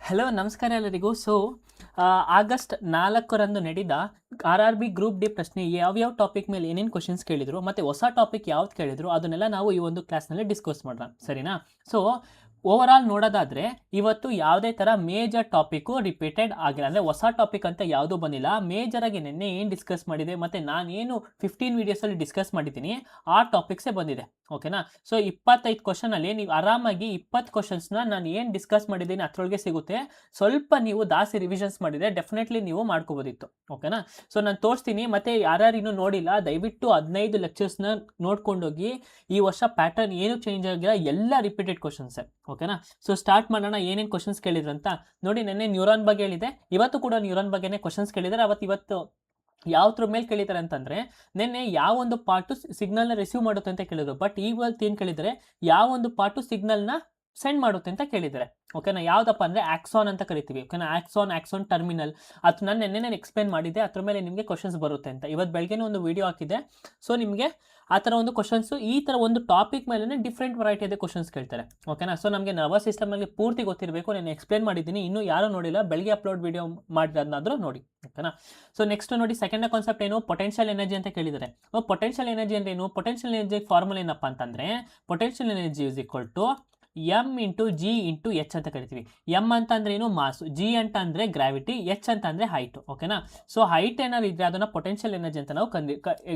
Hello ನಮಸ್ಕಾರ ಎಲ್ಲರಿಗೂ. August 4ರಂದು ನಡೆದ RRB ಗ್ರೂಪ್ ಡಿ ಪ್ರಶ್ನೆ ಯಾವ್ಯಾವ ಟಾಪಿಕ್ ಮೇಲೆ ಏನೇನು ಕ್ವಶನ್ಸ್ ಕೇಳಿದ್ರು ಮತ್ತು ಹೊಸ ಟಾಪಿಕ್ ಯಾವ್ದು ಕೇಳಿದ್ರು ಅದನ್ನೆಲ್ಲ ನಾವು ಈ ಒಂದು ಕ್ಲಾಸ್ನಲ್ಲಿ ಡಿಸ್ಕಸ್ ಮಾಡೋಣ, ಸರಿನಾ? ಸೊ ಓವರ್ ಆಲ್ ನೋಡೋದಾದರೆ ಇವತ್ತು ಯಾವುದೇ ಥರ ಮೇಜರ್ ಟಾಪಿಕ್ಕು ರಿಪೀಟೆಡ್ ಆಗಿಲ್ಲ, ಅಂದರೆ ಹೊಸ ಟಾಪಿಕ್ ಅಂತ ಯಾವುದೂ ಬಂದಿಲ್ಲ. ಮೇಜರಾಗಿ ನಿನ್ನೆ ಏನು ಡಿಸ್ಕಸ್ ಮಾಡಿದೆ ಮತ್ತು ನಾನೇನು 15 ವೀಡಿಯೋಸಲ್ಲಿ ಡಿಸ್ಕಸ್ ಮಾಡಿದ್ದೀನಿ ಆ ಟಾಪಿಕ್ಸೇ ಬಂದಿದೆ, ಓಕೆನಾ? ಸೊ 25 ಕ್ವಶನಲ್ಲಿ ನೀವು ಆರಾಮಾಗಿ 20 ಕ್ವಶನ್ಸ್ನ ನಾನು ಏನು ಡಿಸ್ಕಸ್ ಮಾಡಿದ್ದೀನಿ ಅದರೊಳಗೆ ಸಿಗುತ್ತೆ. ಸ್ವಲ್ಪ ನೀವು ಜಾಸ್ತಿ ರಿವಿಷನ್ಸ್ ಮಾಡಿದರೆ ಡೆಫಿನೆಟ್ಲಿ ನೀವು ಮಾಡ್ಕೋಬೋದಿತ್ತು, ಓಕೆನಾ? ಸೊ ನಾನು ತೋರಿಸ್ತೀನಿ, ಮತ್ತು ಯಾರ್ಯಾರು ಇನ್ನೂ ನೋಡಿಲ್ಲ ದಯವಿಟ್ಟು 15 ಲೆಕ್ಚರ್ಸ್ನ ನೋಡ್ಕೊಂಡೋಗಿ. ಈ ವರ್ಷ ಪ್ಯಾಟರ್ನ್ ಏನು ಚೇಂಜ್ ಆಗಿಲ್ಲ, ಎಲ್ಲ ರಿಪೀಟೆಡ್ ಕ್ವಶನ್ಸೇ, ಓಕೆನಾ? ಸೊ ಸ್ಟಾರ್ಟ್ ಮಾಡೋಣ. ಏನೇನು ಕ್ವಶನ್ಸ್ ಕೇಳಿದ್ರು ಅಂತ ನೋಡಿ. ನೆನ್ನೆ ನ್ಯೂರಾನ್ ಬಗ್ಗೆ ಹೇಳಿದೆ, ಇವತ್ತು ಕೂಡ ನ್ಯೂರಾನ್ ಬಗ್ಗೆನೇ ಕ್ವಶನ್ಸ್ ಕೇಳಿದ್ದಾರೆ. ಇವತ್ತು ಯಾವ್ದ್ರ ಮೇಲೆ ಕೇಳಿದ್ದಾರೆ ಅಂತಂದರೆ, ನಿನ್ನೆ ಯಾವ ಒಂದು ಪಾರ್ಟು ಸಿಗ್ನಲ್ನ ರಿಸೀವ್ ಮಾಡುತ್ತೆ ಅಂತ ಕೇಳಿದ್ರು. ಬಟ್ ಇವತ್ತು ಏನು ಕೇಳಿದರೆ ಯಾವ ಒಂದು ಪಾರ್ಟು ಸಿಗ್ನಲ್ನ ಸೆಂಡ್ ಮಾಡುತ್ತೆ ಅಂತ ಕೇಳಿದ್ದಾರೆ, ಓಕೆನಾ? ಯಾವುದಪ್ಪ ಅಂದರೆ ಆಕ್ಸಾನ್ ಅಂತ ಕರಿತೀವಿ, ಓಕೆನಾ? Axon terminal. ಅದು ನಾನು ನೆನ್ನೆ ಎಕ್ಸ್ಪ್ಲೇನ್ ಮಾಡಿದ್ದೆ, ಅದ್ರ ಮೇಲೆ ನಿಮಗೆ ಕ್ವಶನ್ಸ್ ಬರುತ್ತೆ ಅಂತ. ಇವತ್ತು ಬೆಳಗ್ಗೆನೇ ಒಂದು ವೀಡಿಯೋ ಹಾಕಿದೆ. ಸೊ ನಿಮಗೆ ಆ ಥರ ಒಂದು ಕ್ವಶನ್ಸು, ಈ ಥರ ಒಂದು ಟಾಪಿಕ್ ಮೇಲೆ ಡಿಫ್ರೆಂಟ್ ವೆರೈಟಿಯಾದ ಕ್ವಶನ್ಸ್ ಕೇಳ್ತಾರೆ, ಓಕೆನಾ? ಸೊ ನಮಗೆ ನರ್ವಸ್ ಸಿಸ್ಟಮಲ್ಲಿ ಪೂರ್ತಿ ಗೊತ್ತಿರಬೇಕು. ನಾನು ಎಕ್ಸ್ಪ್ಲೇನ್ ಮಾಡಿದ್ದೀನಿ, ಇನ್ನೂ ಯಾರೂ ನೋಡಿಲ್ಲ, ಬೆಳಗ್ಗೆ ಅಪ್ಲೋಡ್ ವೀಡಿಯೋ ಮಾಡಿರೋದನ್ನಾದರೂ ನೋಡಿ, ಓಕೆನಾ? ಸೊ ನೆಕ್ಸ್ಟ್ ನೋಡಿ, ಸೆಕೆಂಡ್ ಕಾನ್ಸೆಪ್ಟ್ ಏನು, ಪೊಟೆನ್ಷಿಯಲ್ ಎನರ್ಜಿ ಅಂತ ಕೇಳಿದ್ದಾರೆ. ಪೊಟೆನ್ಷಿಯಲ್ ಎನರ್ಜಿ ಅಂದ್ರೆ ಏನು? ಪೊಟೆನ್ಷಿಯಲ್ ಎನರ್ಜಿ ಫಾರ್ಮುಲಾ ಏನಪ್ಪ ಅಂತಂದರೆ, potential energy is equal to M into G into H ಅಂತ ಕರಿತೀವಿ. M ಅಂತ ಅಂದರೆ ಏನು? ಮಾಸು. G ಅಂತ ಅಂದರೆ ಗ್ರಾವಿಟಿ, H ಅಂತ ಅಂದರೆ ಹೈಟು, ಓಕೆನಾ? ಸೊ ಹೈಟ್ ಏನಾದ್ರು ಇದ್ದರೆ ಅದನ್ನು ಪೊಟೆನ್ಷಿಯಲ್ ಎನರ್ಜಿ ಅಂತ ನಾವು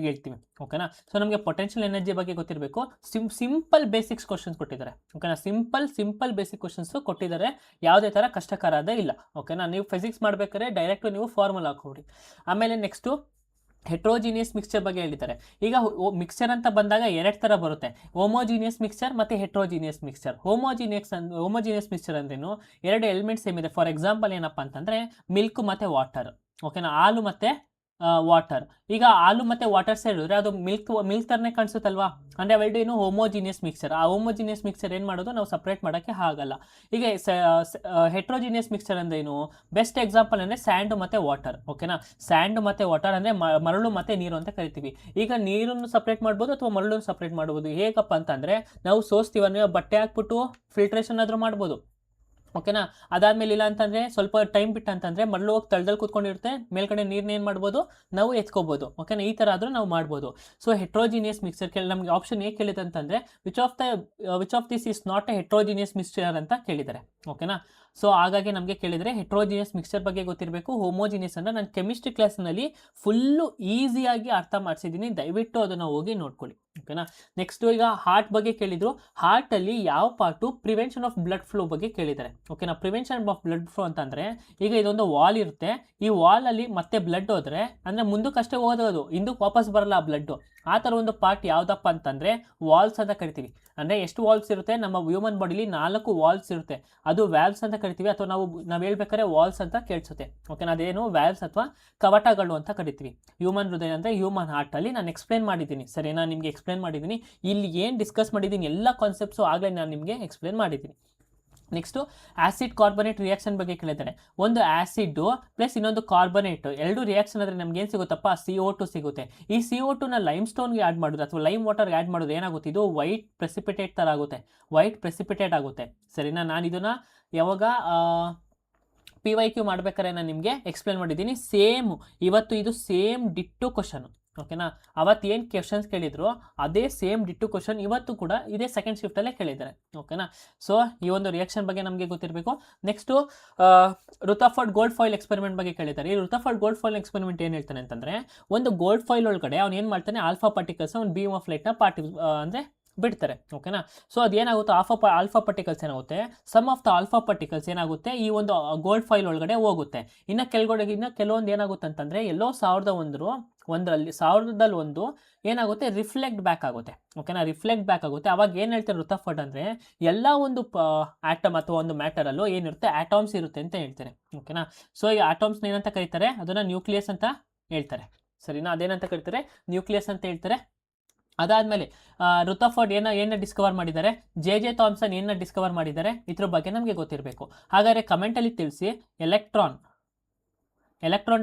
ಹೇಳ್ತೀವಿ, ಓಕೆನಾ? ಸೊ ನಮಗೆ ಪೊಟೆನ್ಷಿಯಲ್ ಎನರ್ಜಿ ಬಗ್ಗೆ ಗೊತ್ತಿರಬೇಕು. ಸಿಂಪಲ್ ಬೇಸಿಕ್ಸ್ ಕ್ವಶನ್ಸ್ ಕೊಟ್ಟಿದ್ದಾರೆ, ಓಕೆನಾ? ಸಿಂಪಲ್ ಬೇಸಿಕ್ ಕ್ವಶನ್ಸ್ ಕೊಟ್ಟಿದ್ದಾರೆ, ಯಾವುದೇ ಥರ ಕಷ್ಟಕರ ಇಲ್ಲ, ಓಕೆನಾ? ನೀವು ಫಿಸಿಕ್ಸ್ ಮಾಡಬೇಕಾದ್ರೆ ಡೈರೆಕ್ಟ್ ನೀವು ಫಾರ್ಮುಲಾ ಹಾಕೋಡಿ. ಆಮೇಲೆ ನೆಕ್ಸ್ಟು ಹೆಟ್ರೋಜಿನಿಯಸ್ ಮಿಕ್ಸ್ಚರ್ ಬಗ್ಗೆ ಹೇಳಿದ್ದಾರೆ. ಈಗ ಮಿಕ್ಸ್ಚರ್ ಅಂತ ಬಂದಾಗ ಎರಡು ಥರ ಬರುತ್ತೆ, ಹೋಮೋಜಿನಿಯಸ್ ಮಿಕ್ಸ್ಚರ್ ಮತ್ತು ಹೆಟ್ರೋಜಿನಿಯಸ್ ಮಿಕ್ಸ್ಚರ್. ಹೋಮೋಜಿನಿಯಸ್ ಮಿಕ್ಸ್ಚರ್ ಅಂದ್ರೇನು? ಎರಡು ಎಲಿಮೆಂಟ್ಸ್ ಸೇಮ್ ಇದೆ. ಫಾರ್ ಎಕ್ಸಾಂಪಲ್ ಏನಪ್ಪ ಅಂತಂದರೆ ಮಿಲ್ಕ್ ಮತ್ತು ವಾಟರ್, ಓಕೆನಾ? ಹಾಲು ಮತ್ತು ವಾಟರ್. ಈಗ ಹಾಲು ಮತ್ತು ವಾಟರ್ ಸೇರಿದ್ರೆ ಅದು ಮಿಲ್ಕ್ ಥರನೇ ಕಾಣಿಸುತ್ತಲ್ವಾ? ಅಂದರೆ ಅವೆರಡು ಏನು ಹೋಮೋಜಿನಿಯಸ್ ಮಿಕ್ಸ್ಚರ್. ಆ ಹೋಮೋಜಿನಿಯಸ್ ಮಿಕ್ಸ್ಚರ್ ಏನು ಮಾಡೋದು, ನಾವು ಸಪ್ರೇಟ್ ಮಾಡೋಕ್ಕೆ ಆಗಲ್ಲ. ಈಗ ಹೆಟ್ರೋಜಿನಿಯಸ್ ಮಿಕ್ಸ್ಚರ್ ಅಂದ್ರೆ ಏನು? ಬೆಸ್ಟ್ ಎಕ್ಸಾಂಪಲ್ ಅಂದರೆ ಸ್ಯಾಂಡ್ ಮತ್ತು ವಾಟರ್, ಓಕೆನಾ? ಸ್ಯಾಂಡ್ ಮತ್ತು ವಾಟರ್ ಅಂದರೆ ಮರಳು ಮತ್ತು ನೀರು ಅಂತ ಕರಿತೀವಿ. ಈಗ ನೀರನ್ನು ಸಪ್ರೇಟ್ ಮಾಡ್ಬೋದು ಅಥವಾ ಮರಳನ್ನು ಸಪ್ರೇಟ್ ಮಾಡ್ಬೋದು. ಹೇಗಪ್ಪ ಅಂತಂದರೆ, ನಾವು ಸೋಸ್ತೀವನ್ನ ಬಟ್ಟೆ ಹಾಕ್ಬಿಟ್ಟು ಫಿಲ್ಟ್ರೇಷನ್ ಆದರೂ ಮಾಡ್ಬೋದು, ಓಕೆನಾ? ಅದಾದಮೇಲೆ ಇಲ್ಲ ಅಂತಂದರೆ ಸ್ವಲ್ಪ ಟೈಮ್ ಬಿಟ್ಟು ಅಂತಂದರೆ ಮರಳು ಹೋಗಿ ತಳದಲ್ಲಿ ಕೂತ್ಕೊಂಡಿರುತ್ತೆ, ಮೇಲ್ಗಡೆ ನೀರನ್ನ ಏನು ಮಾಡ್ಬೋದು, ನಾವು ಎತ್ಕೋಬೋದು, ಓಕೆನಾ? ಈ ಥರ ಆದರೂ ನಾವು ಮಾಡ್ಬೋದು. ಸೊ ಹೆಟ್ರೋಜಿನಿಯಸ್ ಮಿಕ್ಸ್ಚರ್ ನಮಗೆ ಆಪ್ಷನ್ ಹೇಗೆ ಕೇಳಿದೆ ಅಂತಂದರೆ, which of this is not A heterogeneous mixture ಅಂತ ಕೇಳಿದ್ದಾರೆ, ಓಕೆನಾ? ಸೊ ಹಾಗಾಗಿ ನಮಗೆ ಕೇಳಿದರೆ ಹೆಟ್ರೋಜಿನಿಯಸ್ ಮಿಕ್ಸ್ಚರ್ ಬಗ್ಗೆ ಗೊತ್ತಿರಬೇಕು. ಹೋಮೋಜಿನಿಯಸ್ ಅಂದರೆ ನಾನು ಕೆಮಿಸ್ಟ್ರಿ ಕ್ಲಾಸ್ನಲ್ಲಿ ಫುಲ್ಲು ಈಸಿಯಾಗಿ ಅರ್ಥ ಮಾಡಿಸಿದ್ದೀನಿ, ದಯವಿಟ್ಟು ಅದನ್ನು ಹೋಗಿ ನೋಡ್ಕೊಳ್ಳಿ, ಓಕೆನಾ? ನೆಕ್ಸ್ಟು ಈಗ ಹಾರ್ಟ್ ಬಗ್ಗೆ ಕೇಳಿದರು. ಹಾರ್ಟಲ್ಲಿ ಯಾವ part prevention of blood flow ಬಗ್ಗೆ ಕೇಳಿದ್ದಾರೆ, ಓಕೆನಾ? ಪ್ರಿವೆನ್ಷನ್ ಆಫ್ ಬ್ಲಡ್ ಫ್ಲೋ ಅಂತಂದರೆ, ಈಗ ಇದೊಂದು ವಾಲ್ ಇರುತ್ತೆ, ಈ ವಾಲಲ್ಲಿ ಮತ್ತೆ ಬ್ಲಡ್ ಹೋದರೆ ಅಂದರೆ ಮುಂದಕ್ಕಷ್ಟೇ ಹೋಗೋದು, ಹಿಂದಕ್ಕೆ ವಾಪಸ್ ಬರಲ್ಲ ಆ ಬ್ಲಡ್ಡು. ಆ ಥರ ಒಂದು ಪಾರ್ಟ್ ಯಾವುದಪ್ಪ ಅಂತಂದರೆ ವಾಲ್ಸ್ ಅಂತ ಕರಿತೀವಿ. ಅಂದರೆ ಎಷ್ಟು ವಾಲ್ಸ್ ಇರುತ್ತೆ? ನಮ್ಮ ಹ್ಯೂಮನ್ ಬಾಡಿಲಿ 4 ವಾಲ್ಸ್ ಇರುತ್ತೆ, ಅದು ವ್ಯಾಲ್ವ್ಸ್ ಅಂತ ಕರಿತೀವಿ, ಅಥವಾ ನಾವು ಹೇಳ್ಬೇಕಾದ್ರೆ ವಾಲ್ಸ್ ಅಂತ ಕೇಳಿಸುತ್ತೆ, ಓಕೆನಾ? ಅದೇನು ವ್ಯಾಲ್ವ್ಸ್ ಅಥವಾ ಕವಟಗಳು ಅಂತ ಕರಿತೀವಿ. ಹ್ಯೂಮನ್ ಹೃದಯ ಅಂದರೆ ಹ್ಯೂಮನ್ ಹಾರ್ಟಲ್ಲಿ ನಾನು ಎಕ್ಸ್ಪ್ಲೇನ್ ಮಾಡಿದ್ದೀನಿ, ಸರಿ? ನಾನು ನಿಮಗೆ ಎಕ್ಸ್ಪ್ಲೇನ್ ಮಾಡಿದ್ದೀನಿ. ಇಲ್ಲಿ ಏನು ಡಿಸ್ಕಸ್ ಮಾಡಿದ್ದೀನಿ ಎಲ್ಲ ಕಾನ್ಸೆಪ್ಟ್ಸು ಆಗಲೇ ನಾನು ನಿಮಗೆ ಎಕ್ಸ್ಪ್ಲೇನ್ ಮಾಡಿದ್ದೀನಿ. ನೆಕ್ಸ್ಟು ಆ್ಯಸಿಡ್ ಕಾರ್ಬನೇಟ್ ರಿಯಾಕ್ಷನ್ ಬಗ್ಗೆ ಕೇಳಿದ್ದಾರೆ. ಒಂದು ಆ್ಯಸಿಡ್ಡು ಪ್ಲಸ್ ಇನ್ನೊಂದು ಕಾರ್ಬನೇಟ್ ಎರಡು ರಿಯಾಕ್ಷನ್ ಆದರೆ ನಮ್ಗೆ ಏನು ಸಿಗುತ್ತಪ್ಪ? CO2 ಸಿಗುತ್ತೆ. ಈ CO2ನ ಲೈಮ್ ಸ್ಟೋನ್ಗೆ ಆ್ಯಡ್ ಮಾಡೋದು ಅಥವಾ ಲೈಮ್ ವಾಟರ್ಗೆ ಆ್ಯಡ್ ಮಾಡೋದು ಏನಾಗುತ್ತೆ? ಇದು ವೈಟ್ ಪ್ರೆಸಿಪಿಟೇಟ್ ಥರ ಆಗುತ್ತೆ, ವೈಟ್ ಪ್ರೆಸಿಪಿಟೇಟ್ ಆಗುತ್ತೆ, ಸರಿನಾ? ನಾನು ಇದನ್ನು ಯಾವಾಗ PYQ ಮಾಡ್ಬೇಕಾದ್ರೆ ನಾನು ನಿಮಗೆ ಎಕ್ಸ್ಪ್ಲೇನ್ ಮಾಡಿದ್ದೀನಿ. ಇವತ್ತು ಇದು ಸೇಮ್ ಡಿಟ್ಟು ಕ್ವಶನು, ಓಕೆನಾ? ಅವತ್ತು ಏನು ಕ್ವಶನ್ಸ್ ಕೇಳಿದ್ರು ಅದೇ ಸೇಮ್ ಡಿಟ್ಟು ಕ್ವಶನ್ ಇವತ್ತು ಕೂಡ ಇದೇ ಸೆಕೆಂಡ್ ಶಿಫ್ಟಲ್ಲೇ ಕೇಳಿದ್ದಾರೆ, ಓಕೆನಾ? ಸೊ ಈ ಒಂದು ರಿಯಾಕ್ಷನ್ ಬಗ್ಗೆ ನಮಗೆ ಗೊತ್ತಿರಬೇಕು. ನೆಕ್ಸ್ಟು ರುಥರ್ಫರ್ಡ್ ಗೋಲ್ಡ್ ಫಾಯಿಲ್ ಎಕ್ಸ್ಪೆರಿಮೆಂಟ್ ಬಗ್ಗೆ ಕೇಳಿದ್ದಾರೆ. ಈ ರುಥರ್ಫರ್ಡ್ ಗೋಲ್ಡ್ ಫಾಯಿಲ್ ಎಕ್ಸ್ಪೆರಿಮೆಂಟ್ ಏನು ಹೇಳ್ತಾನೆ ಅಂತಂದರೆ, ಒಂದು ಗೋಲ್ಡ್ ಫಾಯಿಲ್ ಒಳಗಡೆ ಅವ್ನು ಏನು ಮಾಡ್ತಾನೆ, ಆಲ್ಫಾ ಪಾರ್ಟಿಕಲ್ಸ್ ಒಂದು ಬೀಮ್ ಆಫ್ ಲೈಟ್ನ ಅಂದರೆ ಬಿಡ್ತಾರೆ, ಓಕೆನಾ? ಸೊ ಅದೇನಾಗುತ್ತೆ, ಆಲ್ಫಾ ಪಾರ್ಟಿಕಲ್ಸ್ ಏನಾಗುತ್ತೆ, sum of the alpha particles ಏನಾಗುತ್ತೆ ಈ ಒಂದು ಗೋಲ್ಡ್ ಫಾಯಿಲ್ ಒಳಗಡೆ ಹೋಗುತ್ತೆ. ಇನ್ನು ಕೆಲವೊಂದು ಏನಾಗುತ್ತೆ ಅಂತಂದರೆ, ಎಲ್ಲೋ 1001 ಏನಾಗುತ್ತೆ, ರಿಫ್ಲೆಕ್ಟ್ ಬ್ಯಾಕ್ ಆಗುತ್ತೆ, ಓಕೆನಾ? ರಿಫ್ಲೆಕ್ಟ್ ಬ್ಯಾಕ್ ಆಗುತ್ತೆ. ಅವಾಗ ಏನು ಹೇಳ್ತಾರೆ ರುಥರ್ಫರ್ಡ್ ಅಂದರೆ, ಎಲ್ಲ ಒಂದು ಆಟಮ್ ಅಥವಾ ಒಂದು ಮ್ಯಾಟರಲ್ಲೂ ಏನಿರುತ್ತೆ, ಆಟಮ್ಸ್ ಇರುತ್ತೆ ಅಂತ ಹೇಳ್ತಾರೆ, ಓಕೆನಾ? ಸೊ ಈ ಆಟಮ್ಸ್ನ ಏನಂತ ಕರೀತಾರೆ, ಅದನ್ನು ನ್ಯೂಕ್ಲಿಯಸ್ ಅಂತ ಹೇಳ್ತಾರೆ, ಸರಿನಾ? ಅದೇನಂತ ಕರೀತಾರೆ, ನ್ಯೂಕ್ಲಿಯಸ್ ಅಂತ ಹೇಳ್ತಾರೆ. ಅದಾದಮೇಲೆ ರುಥರ್ಫರ್ಡ್ ಏನು ಡಿಸ್ಕವರ್ ಮಾಡಿದ್ದಾರೆ, ಜೆ ಥಾಮ್ಸನ್ ಏನು ಡಿಸ್ಕವರ್ ಮಾಡಿದ್ದಾರೆ, ಇದ್ರ ಬಗ್ಗೆ ನಮಗೆ ಗೊತ್ತಿರಬೇಕು. ಹಾಗಾದರೆ ಕಮೆಂಟಲ್ಲಿ ತಿಳಿಸಿ, ಎಲೆಕ್ಟ್ರಾನ್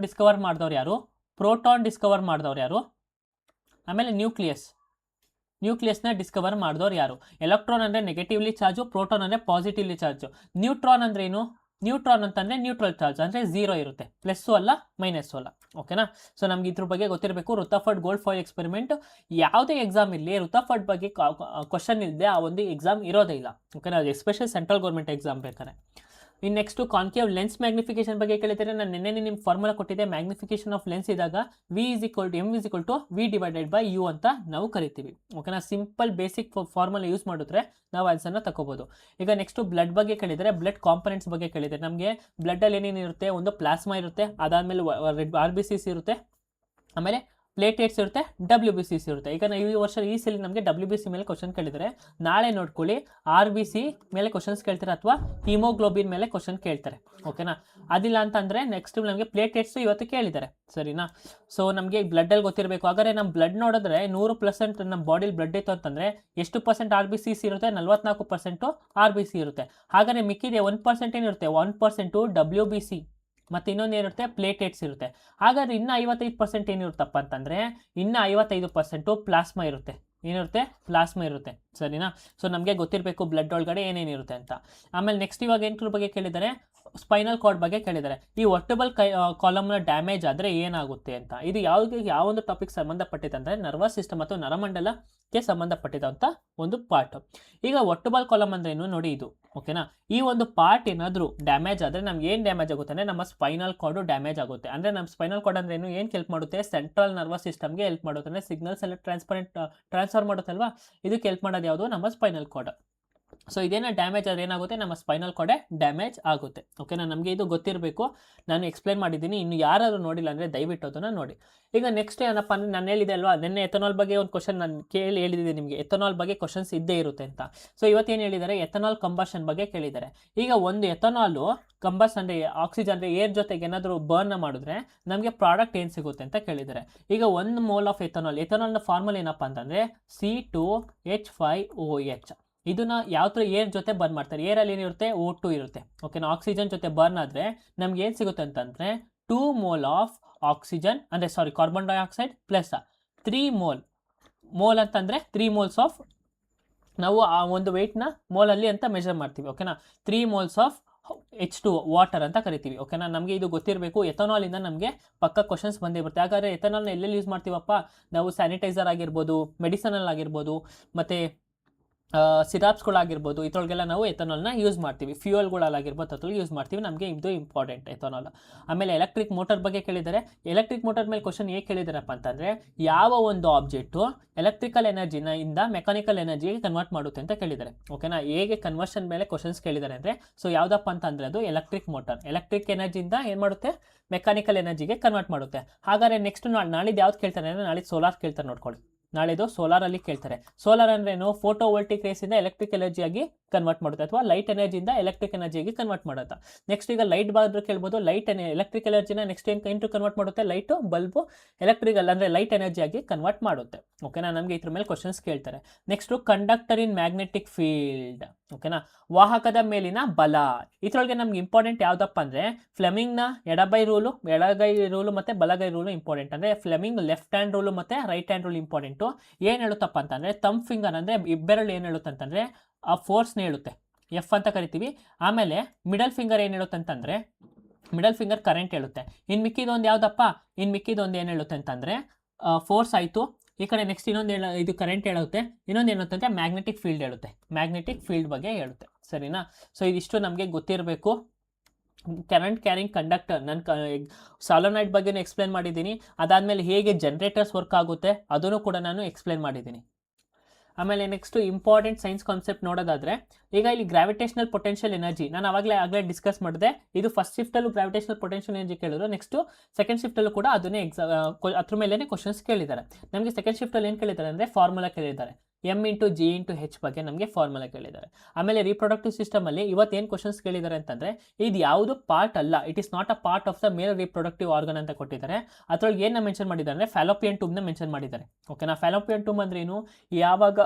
ಡಿಸ್ಕವರ್ ಮಾಡಿದವ್ರು ಯಾರು, ಪ್ರೋಟಾನ್ ಡಿಸ್ಕವರ್ ಮಾಡಿದವ್ರು ಯಾರು, ಆಮೇಲೆ ನ್ಯೂಕ್ಲಿಯಸ್ನ ಡಿಸ್ಕವರ್ ಮಾಡಿದವ್ರು ಯಾರು? ಎಲೆಕ್ಟ್ರಾನ್ ಅಂದರೆ ನೆಗೆಟಿವ್ಲಿ ಚಾರ್ಜು, ಪ್ರೋಟಾನ್ ಅಂದರೆ ಪಾಸಿಟಿವ್ಲಿ ಚಾರ್ಜು. ನ್ಯೂಟ್ರಾನ್ ಅಂದರೆ ಏನು? ನ್ಯೂಟ್ರಾನ್ ಅಂತಂದರೆ ನ್ಯೂಟ್ರಲ್ ಚಾರ್ಜ್ ಅಂದರೆ ಝೀರೋ ಇರುತ್ತೆ, ಪ್ಲಸ್ಸು ಅಲ್ಲ ಮೈನಸ್ಸು ಅಲ್ಲ. ಓಕೆನಾ. ಸೊ ನಮ್ಗೆ ಇದ್ರ ಬಗ್ಗೆ ಗೊತ್ತಿರಬೇಕು. ರುತರ್ಫರ್ಡ್ ಗೋಲ್ಡ್ ಫಾಯಿಲ್ ಎಕ್ಸ್ಪೆರಿಮೆಂಟ್ ಯಾವುದೇ ಎಕ್ಸಾಮ್ ಇರಲಿ, ರುತರ್ಫರ್ಡ್ ಬಗ್ಗೆ ಕ್ವಶನ್ ಇಲ್ಲದೆ ಆ ಒಂದು ಎಕ್ಸಾಮ್ ಇರೋದೇ ಇಲ್ಲ. ಓಕೆನಾ. ಅದು ಎಸ್ಪೆಷಲ್ ಸೆಂಟ್ರಲ್ ಗೌರ್ಮೆಂಟ್ ಎಕ್ಸಾಮ್ ಬೇಕಾರೆ. ಇನ್ನು ನೆಕ್ಸ್ಟು ಕಾನ್ಕೇವ್ ಲೆನ್ಸ್ ಮ್ಯಾಗ್ನಿಫಿಕೇಶನ್ ಬಗ್ಗೆ ಕೇಳಿದರೆ, ನಾನು ನಿನ್ನೆ ನಿಮ್ಮ ಫಾರ್ಮುಲಾ ಕೊಟ್ಟಿದ್ದೆ. ಮ್ಯಾಗ್ನಿಫಿಕೇಶನ್ ಆಫ್ ಲೆನ್ಸ್ ಇದ್ದಾಗ m=v/u ಅಂತ ನಾವು ಕರಿತೀವಿ. ಓಕೆನಾ. ಸಿಂಪಲ್ ಬೇಸಿಕ್ ಫಾರ್ಮುಲಾ ಯೂಸ್ ಮಾಡಿದ್ರೆ ನಾವು ಆನ್ಸರ್ನ ತಗೋಬೋದು. ಈಗ ನೆಕ್ಸ್ಟು ಬ್ಲಡ್ ಬಗ್ಗೆ ಕೇಳಿದರೆ, ಬ್ಲಡ್ ಕಾಂಪೊನೆಂಟ್ಸ್ ಬಗ್ಗೆ ಕೇಳಿದರೆ, ನಮಗೆ ಬ್ಲಡ್ಡಲ್ಲಿ ಏನೇನು ಇರುತ್ತೆ, ಒಂದು ಪ್ಲಾಸ್ಮಾ ಇರುತ್ತೆ, ಅದಾದಮೇಲೆ RBCs ಇರುತ್ತೆ, ಆಮೇಲೆ ಪ್ಲೇಟೆಟ್ಸ್ ಇರುತ್ತೆ, WBCs ಇರುತ್ತೆ. ಈಗ ಈ ವರ್ಷ ಈ ಸಲ ನಮಗೆ WBC ಮೇಲೆ ಕ್ವಶನ್ ಕೇಳಿದರೆ, ನಾಳೆ ನೋಡ್ಕೊಳ್ಳಿ RBC ಮೇಲೆ ಕ್ವಶನ್ಸ್ ಕೇಳ್ತಾರೆ ಅಥವಾ ಹಿಮೋಗ್ಲೋಬಿನ್ ಮೇಲೆ ಕ್ವಶನ್ ಕೇಳ್ತಾರೆ. ಓಕೆನಾ. ಅದಿಲ್ಲ ಅಂತಂದರೆ ನೆಕ್ಸ್ಟ್ ನಮಗೆ ಪ್ಲೇಟೆಟ್ಸ್ ಇವತ್ತು ಕೇಳಿದ್ದಾರೆ. ಸರಿನಾ. ಸೊ ನಮಗೆ ಬ್ಲಡ್ಡಲ್ಲಿ ಗೊತ್ತಿರಬೇಕು. ಹಾಗಾದರೆ ನಮ್ಮ ಬ್ಲಡ್ ನೋಡಿದ್ರೆ 100% ನಮ್ಮ ಬಾಡಿಲಿ ಬ್ಲಡ್ ಇತ್ತು ಅಂತಂದರೆ ಎಷ್ಟು ಪರ್ಸೆಂಟ್ RBCs ಇರುತ್ತೆ? 44% RBC ಇರುತ್ತೆ. ಹಾಗಾದರೆ ಮಿಕ್ಕಿದೆ 1% ಏನಿರುತ್ತೆ? 1% WBC ಮತ್ತು ಇನ್ನೊಂದು ಏನಿರುತ್ತೆ? ಪ್ಲೇಟೆಟ್ಸ್ ಇರುತ್ತೆ. ಹಾಗಾದರೆ ಇನ್ನು 55% ಏನಿರುತ್ತಪ್ಪ ಅಂತಂದರೆ, ಇನ್ನು 55% ಪ್ಲಾಸ್ಮಾ ಇರುತ್ತೆ. ಏನಿರುತ್ತೆ? ಪ್ಲಾಸ್ಮಾ ಇರುತ್ತೆ. ಸರಿನಾ. ಸೊ ನಮಗೆ ಗೊತ್ತಿರಬೇಕು ಬ್ಲಡ್ ಒಳಗಡೆ ಏನೇನಿರುತ್ತೆ ಅಂತ. ಆಮೇಲೆ ನೆಕ್ಸ್ಟ್ ಇವಾಗ ಏನ್ರ ಬಗ್ಗೆ ಕೇಳಿದ್ದಾರೆ? ಸ್ಪೈನಲ್ ಕಾರ್ಡ್ ಬಗ್ಗೆ ಕೇಳಿದ್ದಾರೆ. ಈ ವರ್ಟೆಬಲ್ ಕಾಲಮ್ನ ಡ್ಯಾಮೇಜ್ ಆದರೆ ಏನಾಗುತ್ತೆ ಅಂತ. ಇದು ಯಾವೊಂದು ಟಾಪಿಕ್ ಸಂಬಂಧಪಟ್ಟಿದೆ ಅಂದರೆ ನರ್ವಸ್ ಸಿಸ್ಟಮ್ ಮತ್ತು ನರಮಂಡಲಕ್ಕೆ ಸಂಬಂಧಪಟ್ಟಿದಂಥ ಒಂದು ಪಾರ್ಟ್. ಈಗ ವರ್ಟೆಬಲ್ ಕಾಲಮ್ ಅಂದರೆ ಏನು ನೋಡಿ ಇದು. ಓಕೆನಾ. ಈ ಒಂದು ಪಾರ್ಟ್ ಏನಾದರೂ ಡ್ಯಾಮೇಜ್ ಆದರೆ ನಮ್ಗೆ ಏನು ಡ್ಯಾಮೇಜ್ ಆಗುತ್ತೆ ಅಂದರೆ ನಮ್ಮ ಸ್ಪೈನಲ್ ಕಾರ್ಡು ಡ್ಯಾಮೇಜ್ ಆಗುತ್ತೆ. ಅಂದರೆ ನಮ್ಮ ಸ್ಪೈನಲ್ ಕಾರ್ಡ್ ಅಂದರೆ ಏನು ಹೆಲ್ಪ್ ಮಾಡುತ್ತೆ? ಸೆಂಟ್ರಲ್ ನರ್ವಸ್ ಸಿಸ್ಟಮ್ಗೆ ಹೆಲ್ಪ್ ಮಾಡುತ್ತೆ. ಅಂದರೆ ಸಿಗ್ನಲ್ಸ್ ಎಲ್ಲ ಟ್ರಾನ್ಸ್ಫರ್ ಮಾಡುತ್ತಲ್ವಾ, ಇದಕ್ಕೆ ಹೆಲ್ಪ್ ಮಾಡೋದು ಯಾವುದು? ನಮ್ಮ ಸ್ಪೈನಲ್ ಕಾರ್ಡ್. ಸೊ ಇದೇನೋ ಡ್ಯಾಮೇಜ್ ಆದರೆ ಏನಾಗುತ್ತೆ? ನಮ್ಮ ಸ್ಪೈನಲ್ ಕಾರ್ಡೇ ಡ್ಯಾಮೇಜ್ ಆಗುತ್ತೆ. ಓಕೆನಾ. ನಮಗೆ ಇದು ಗೊತ್ತಿರಬೇಕು. ನಾನು ಎಕ್ಸ್ಪ್ಲೇನ್ ಮಾಡಿದ್ದೀನಿ. ಇನ್ನು ಯಾರಾದರೂ ನೋಡಿಲ್ಲ ಅಂದರೆ ದಯವಿಟ್ಟು ಅದನ್ನು ನೋಡಿ. ಈಗ ನೆಕ್ಸ್ಟ್ ಏನಪ್ಪ ಅಂದರೆ, ನಾನು ಹೇಳಿದೆ ಅಲ್ವಾ ನಿನ್ನೆ ಎಥನಾಲ್ ಬಗ್ಗೆ ಒಂದು ಕ್ವಶನ್ ನಾನು ಹೇಳಿದ್ದೀನಿ ನಿಮಗೆ. ಎಥನಾಲ್ ಬಗ್ಗೆ ಕ್ವಶನ್ಸ್ ಇದ್ದೇ ಇರುತ್ತೆ ಅಂತ. ಸೊ ಇವತ್ತೇನು ಹೇಳಿದ್ದಾರೆ? ಎಥನಾಲ್ ಕಂಬಷನ್ ಬಗ್ಗೆ ಕೇಳಿದ್ದಾರೆ. ಈಗ ಒಂದು ಎಥನಾಲು ಕಂಬಸ್ ಅಂದರೆ ಆಕ್ಸಿಜನ್ ಅಂದರೆ ಏರ್ ಜೊತೆಗೆ ಏನಾದರೂ ಬರ್ನ್ ಮಾಡಿದ್ರೆ ನಮಗೆ ಪ್ರಾಡಕ್ಟ್ ಏನು ಸಿಗುತ್ತೆ ಅಂತ ಕೇಳಿದ್ದಾರೆ. ಈಗ 1 ಮೋಲ್ ಆಫ್ ಎಥನಾಲ್ನ ಫಾರ್ಮುಲಾ ಏನಪ್ಪ ಅಂತಂದರೆ C2H5OH. ಇದನ್ನ ಯಾವ ಥರ ಏರ್ ಜೊತೆ ಬರ್ನ್ ಮಾಡ್ತಾರೆ? ಏರಲ್ಲಿ ಏನಿರುತ್ತೆ? O2 ಇರುತ್ತೆ. ಓಕೆನಾ. ಆಕ್ಸಿಜನ್ ಜೊತೆ ಬರ್ನ್ ಆದರೆ ನಮ್ಗೆ ಏನು ಸಿಗುತ್ತೆ ಅಂತಂದರೆ 2 ಮೋಲ್ ಆಫ್ ಆಕ್ಸಿಜನ್ ಅಂದರೆ ಕಾರ್ಬನ್ ಡೈಆಕ್ಸೈಡ್ ಪ್ಲಸ್ 3 ಮೋಲ್ ಅಂತಂದರೆ 3 ಮೋಲ್ಸ್ ಆಫ್, ನಾವು ಆ ಒಂದು ವೆಯ್ಟ್ನ ಮೋಲಲ್ಲಿ ಅಂತ ಮೆಜರ್ ಮಾಡ್ತೀವಿ. ಓಕೆನಾ. 3 ಮೋಲ್ಸ್ ಆಫ್ H2 ವಾಟರ್ ಅಂತ ಕರಿತೀವಿ. ಓಕೆನಾ. ನಮಗೆ ಇದು ಗೊತ್ತಿರಬೇಕು. ಎಥನಾಲಿಂದ ನಮಗೆ ಪಕ್ಕ ಕ್ವಶನ್ಸ್ ಬಂದೇ ಬರುತ್ತೆ. ಹಾಗಾದರೆ ಎಥನಾಲ್ನ ಎಲ್ಲೆಲ್ಲಿ ಯೂಸ್ ಮಾಡ್ತೀವಪ್ಪ? ನಾವು ಸ್ಯಾನಿಟೈಸರ್ ಆಗಿರ್ಬೋದು, ಮೆಡಿಸನಲ್ಲಿ ಆಗಿರ್ಬೋದು, ಮತ್ತು ಸಿರಾಪ್ಸ್ಗಳಾಗಿರ್ಬೋದು, ಇದ್ರೊಳಗೆಲ್ಲ ನಾವು ಎಥನಾಲ್ನ ಯೂಸ್ ಮಾಡ್ತೀವಿ. ಫ್ಯೂಯಲ್ಗಳಾಗಿರ್ಬೋದು ಅದ್ರಲ್ಲಿ ಯೂಸ್ ಮಾಡ್ತೀವಿ. ನಮಗೆ ಇದು ಇಂಪಾರ್ಟೆಂಟ್ ಎಥನಾಲ್. ಆಮೇಲೆ ಎಲೆಕ್ಟ್ರಿಕ್ ಮೋಟರ್ ಬಗ್ಗೆ ಕೇಳಿದ್ದಾರೆ. ಎಲೆಕ್ಟ್ರಿಕ್ ಮೋಟರ್ ಮೇಲೆ ಕ್ವಶನ್ ಹೇಗೆ ಕೇಳಿದಾರಪ್ಪ ಅಂತಂದರೆ, ಯಾವ ಒಂದು ಆಬ್ಜೆಕ್ಟು ಎಲೆಕ್ಟ್ರಿಕಲ್ ಎನರ್ಜಿಯಿಂದ ಮೆಕ್ಯಾನಿಕಲ್ ಎನರ್ಜಿಗೆ ಕನ್ವರ್ಟ್ ಮಾಡುತ್ತೆ ಅಂತ ಕೇಳಿದ್ದಾರೆ. ಓಕೆನಾ. ಹೇಗೆ ಕನ್ವರ್ಷನ್ ಮೇಲೆ ಕ್ವಶನ್ಸ್ ಕೇಳಿದ್ದಾರೆ ಅಂದರೆ, ಸೊ ಯಾವುದಪ್ಪ ಅಂತಂದರೆ ಅದು ಎಲೆಕ್ಟ್ರಿಕ್ ಮೋಟರ್. ಎಲೆಕ್ಟ್ರಿಕ್ ಎನರ್ಜಿಯಿಂದ ಏನು ಮಾಡುತ್ತೆ? ಮೆಕ್ಯಾನಿಕಲ್ ಎನರ್ಜಿಗೆ ಕನ್ವರ್ಟ್ ಮಾಡುತ್ತೆ. ಹಾಗಾದರೆ ನೆಕ್ಸ್ಟ್ ನಾಳಿದ್ದು ಯಾವ್ದು ಕೇಳ್ತಾರೆ ಅಂದರೆ, ನಾಳೆ ಸೋಲಾರ್ ಕೇಳ್ತಾರೆ ನೋಡ್ಕೊಳ್ಳಿ. ನಾಳೆದು ಸೋಲಾರಲ್ಲಿ ಕೇಳ್ತಾರೆ. ಸೋಲಾರ್ ಅಂದ್ರೇನು? ಫೋಟೋ ವೋಲ್ಟಿಕ್ ರೇಸಿಂದ ಎಲೆಕ್ಟ್ರಿಕ್ ಎನರ್ಜಿಯಾಗಿ ಕನ್ವರ್ಟ್ ಮಾಡುತ್ತೆ, ಅಥವಾ ಲೈಟ್ ಎನರ್ಜಿಯಿಂದ ಎಲೆಕ್ಟ್ರಿಕ್ ಎನರ್ಜಿಯಾಗಿ ಕನ್ವರ್ಟ್ ಮಾಡುತ್ತೆ. ನೆಕ್ಸ್ಟ್ ಈಗ ಲೈಟ್ ಬಾದ್ರೆ ಕೇಳ್ಬೋದು. ಎಲೆಕ್ಟ್ರಿಕ್ ಎನರ್ಜಿನ ನೆಕ್ಸ್ಟ್ ಏನು ಕನ್ವರ್ಟ್ ಮಾಡುತ್ತೆ? ಲೈಟು ಬಲ್ಬು ಎಲೆಕ್ಟ್ರಿಕಲ್ ಅಂದರೆ ಲೈಟ್ ಎನರ್ಜಿಯಾಗಿ ಕನ್ವರ್ಟ್ ಮಾಡುತ್ತೆ. ಓಕೆನಾ. ನಮಗೆ ಇದ್ರ ಮೇಲೆ ಕ್ವಶನ್ಸ್ ಕೇಳ್ತಾರೆ. ನೆಕ್ಸ್ಟು ಕಂಡಕ್ಟರ್ ಇನ್ ಮ್ಯಾಗ್ನೆಟಿಕ್ ಫೀಲ್ಡ್. ಓಕೆನಾ. ವಾಹಕದ ಮೇಲಿನ ಬಲ. ಇದರೊಳಗೆ ನಮ್ಗೆ ಇಂಪಾರ್ಟೆಂಟ್ ಯಾವುದಪ್ಪ ಅಂದರೆ, ಫ್ಲೆಮಿಂಗ್ನ ಎಡಗೈ ರೂಲು ಮತ್ತು ಬಲಗೈ ರೂಲು ಇಂಪಾರ್ಟೆಂಟ್. ಅಂದರೆ ಫ್ಲೆಮಿಂಗ್ ಲೆಫ್ಟ್ ಹ್ಯಾಂಡ್ ರೂಲು ಮತ್ತು ರೈಟ್ ಹ್ಯಾಂಡ್ ರೂಲ್ ಇಂಪಾರ್ಟೆಂಟು. ಏನು ಹೇಳುತ್ತಪ್ಪ ಅಂತಂದರೆ, ತಮ್ ಫಿಂಗರ್ ಅಂದರೆ ಇಬ್ಬೆರಳು ಏನು ಹೇಳುತ್ತೆ ಅಂತಂದರೆ ಆ ಫೋರ್ಸ್ನ ಹೇಳುತ್ತೆ, F ಅಂತ ಕರಿತೀವಿ. ಆಮೇಲೆ ಮಿಡಲ್ ಫಿಂಗರ್ ಏನು ಹೇಳುತ್ತೆ ಅಂತಂದರೆ, ಮಿಡಲ್ ಫಿಂಗರ್ ಕರೆಂಟ್ ಹೇಳುತ್ತೆ. ಇನ್ನು ಮಿಕ್ಕಿದೊಂದು ಯಾವುದಪ್ಪ? ಇನ್ನು ಮಿಕ್ಕಿದೊಂದು ಏನು ಹೇಳುತ್ತೆ ಅಂತಂದರೆ ಫೋರ್ಸ್ ಆಯಿತು. ಈ ಕಡೆ ನೆಕ್ಸ್ಟ್ ಇನ್ನೊಂದು ಇದು ಕರೆಂಟ್ ಹೇಳುತ್ತೆ. ಇನ್ನೊಂದು ಏನು ಅಂತಂದರೆ ಮ್ಯಾಗ್ನೆಟಿಕ್ ಫೀಲ್ಡ್ ಹೇಳುತ್ತೆ. ಮ್ಯಾಗ್ನೆಟಿಕ್ ಫೀಲ್ಡ್ ಬಗ್ಗೆ ಹೇಳುತ್ತೆ. ಸರಿನಾ. ಸೊ ಇದಿಷ್ಟು ನಮಗೆ ಗೊತ್ತಿರಬೇಕು. ಕರೆಂಟ್ ಕ್ಯಾರಿಂಗ್ ಕಂಡಕ್ಟರ್ ನಾನು ಸಾಲೋನೈಡ್ ಬಗ್ಗೆನೂ ಎಕ್ಸ್ಪ್ಲೇನ್ ಮಾಡಿದ್ದೀನಿ. ಅದಾದಮೇಲೆ ಹೇಗೆ ಜನ್ರೇಟರ್ಸ್ ವರ್ಕ್ ಆಗುತ್ತೆ ಅದನ್ನು ಕೂಡ ನಾನು ಎಕ್ಸ್ಪ್ಲೇನ್ ಮಾಡಿದ್ದೀನಿ. ಆಮೇಲೆ ನೆಕ್ಸ್ಟ್ ಇಂಪಾರ್ಟೆಂಟ್ ಸೈನ್ಸ್ ಕಾನ್ಸೆಪ್ಟ್ ನೋಡೋದಾದರೆ, ಈಗ ಇಲ್ಲಿ ಗ್ರಾವಿಟೇಷನಲ್ ಪೊಟೆನ್ಷಿಯಲ್ ಎನರ್ಜಿ ನಾನು ಆಗಲೇ ಡಿಸ್ಕಸ್ ಮಾಡಿದೆ. ಇದು ಫಸ್ಟ್ ಶಿಫ್ಟಲ್ಲೂ ಗ್ರಾವಿಟೇಷನಲ್ ಪೊಟೆನ್ಷಿಯಲ್ ಎನರ್ಜಿ ಕೇಳಿದ್ರು. ನೆಕ್ಸ್ಟು ಸೆಕೆಂಡ್ ಶಿಫ್ಟಲ್ಲೂ ಕೂಡ ಅದನ್ನೇ ಅದ್ರ ಮೇಲೇ ಕ್ವಶನ್ಸ್ ಕೇಳಿದ್ದಾರೆ. ನಮಗೆ ಸೆಕೆಂಡ್ ಶಿಫ್ಟಲ್ಲಿ ಏನು ಕೇಳಿದ್ದಾರೆ ಅಂದರೆ ಫಾರ್ಮುಲಾ ಕೇಳಿದ್ದಾರೆ. M×G×H ಬಗ್ಗೆ ನಮಗೆ ಫಾರ್ಮುಲಾ ಕೇಳಿದ್ದಾರೆ. ಆಮೇಲೆ ರೀಪ್ರೊಡಕ್ಟಿವ್ ಸಿಸ್ಟಮಲ್ಲಿ ಇವತ್ತೇನು ಕ್ವಶನ್ಸ್ ಕೇಳಿದ್ದಾರೆ ಅಂತಂದರೆ, ಇದು ಯಾವುದು ಪಾರ್ಟ್ ಅಲ್ಲ, it is not a part of the male reproductive organ ಅಂತ ಕೊಟ್ಟಿದ್ದಾರೆ. ಅದರೊಳಗೆ ಏನು ಮೆನ್ಷನ್ ಮಾಡಿದ್ದಾರೆ ಅಂದರೆ ಫ್ಯಾಲೋಪಿಯನ್ ಟ್ಯೂಬ್ನ ಮೆನ್ಷನ್ ಮಾಡಿದ್ದಾರೆ. ಓಕೆನಾ. ಫ್ಯಾಲೋಪಿಯನ್ ಟ್ಯೂಬ್ ಅಂದ್ರೇನು? ಯಾವಾಗ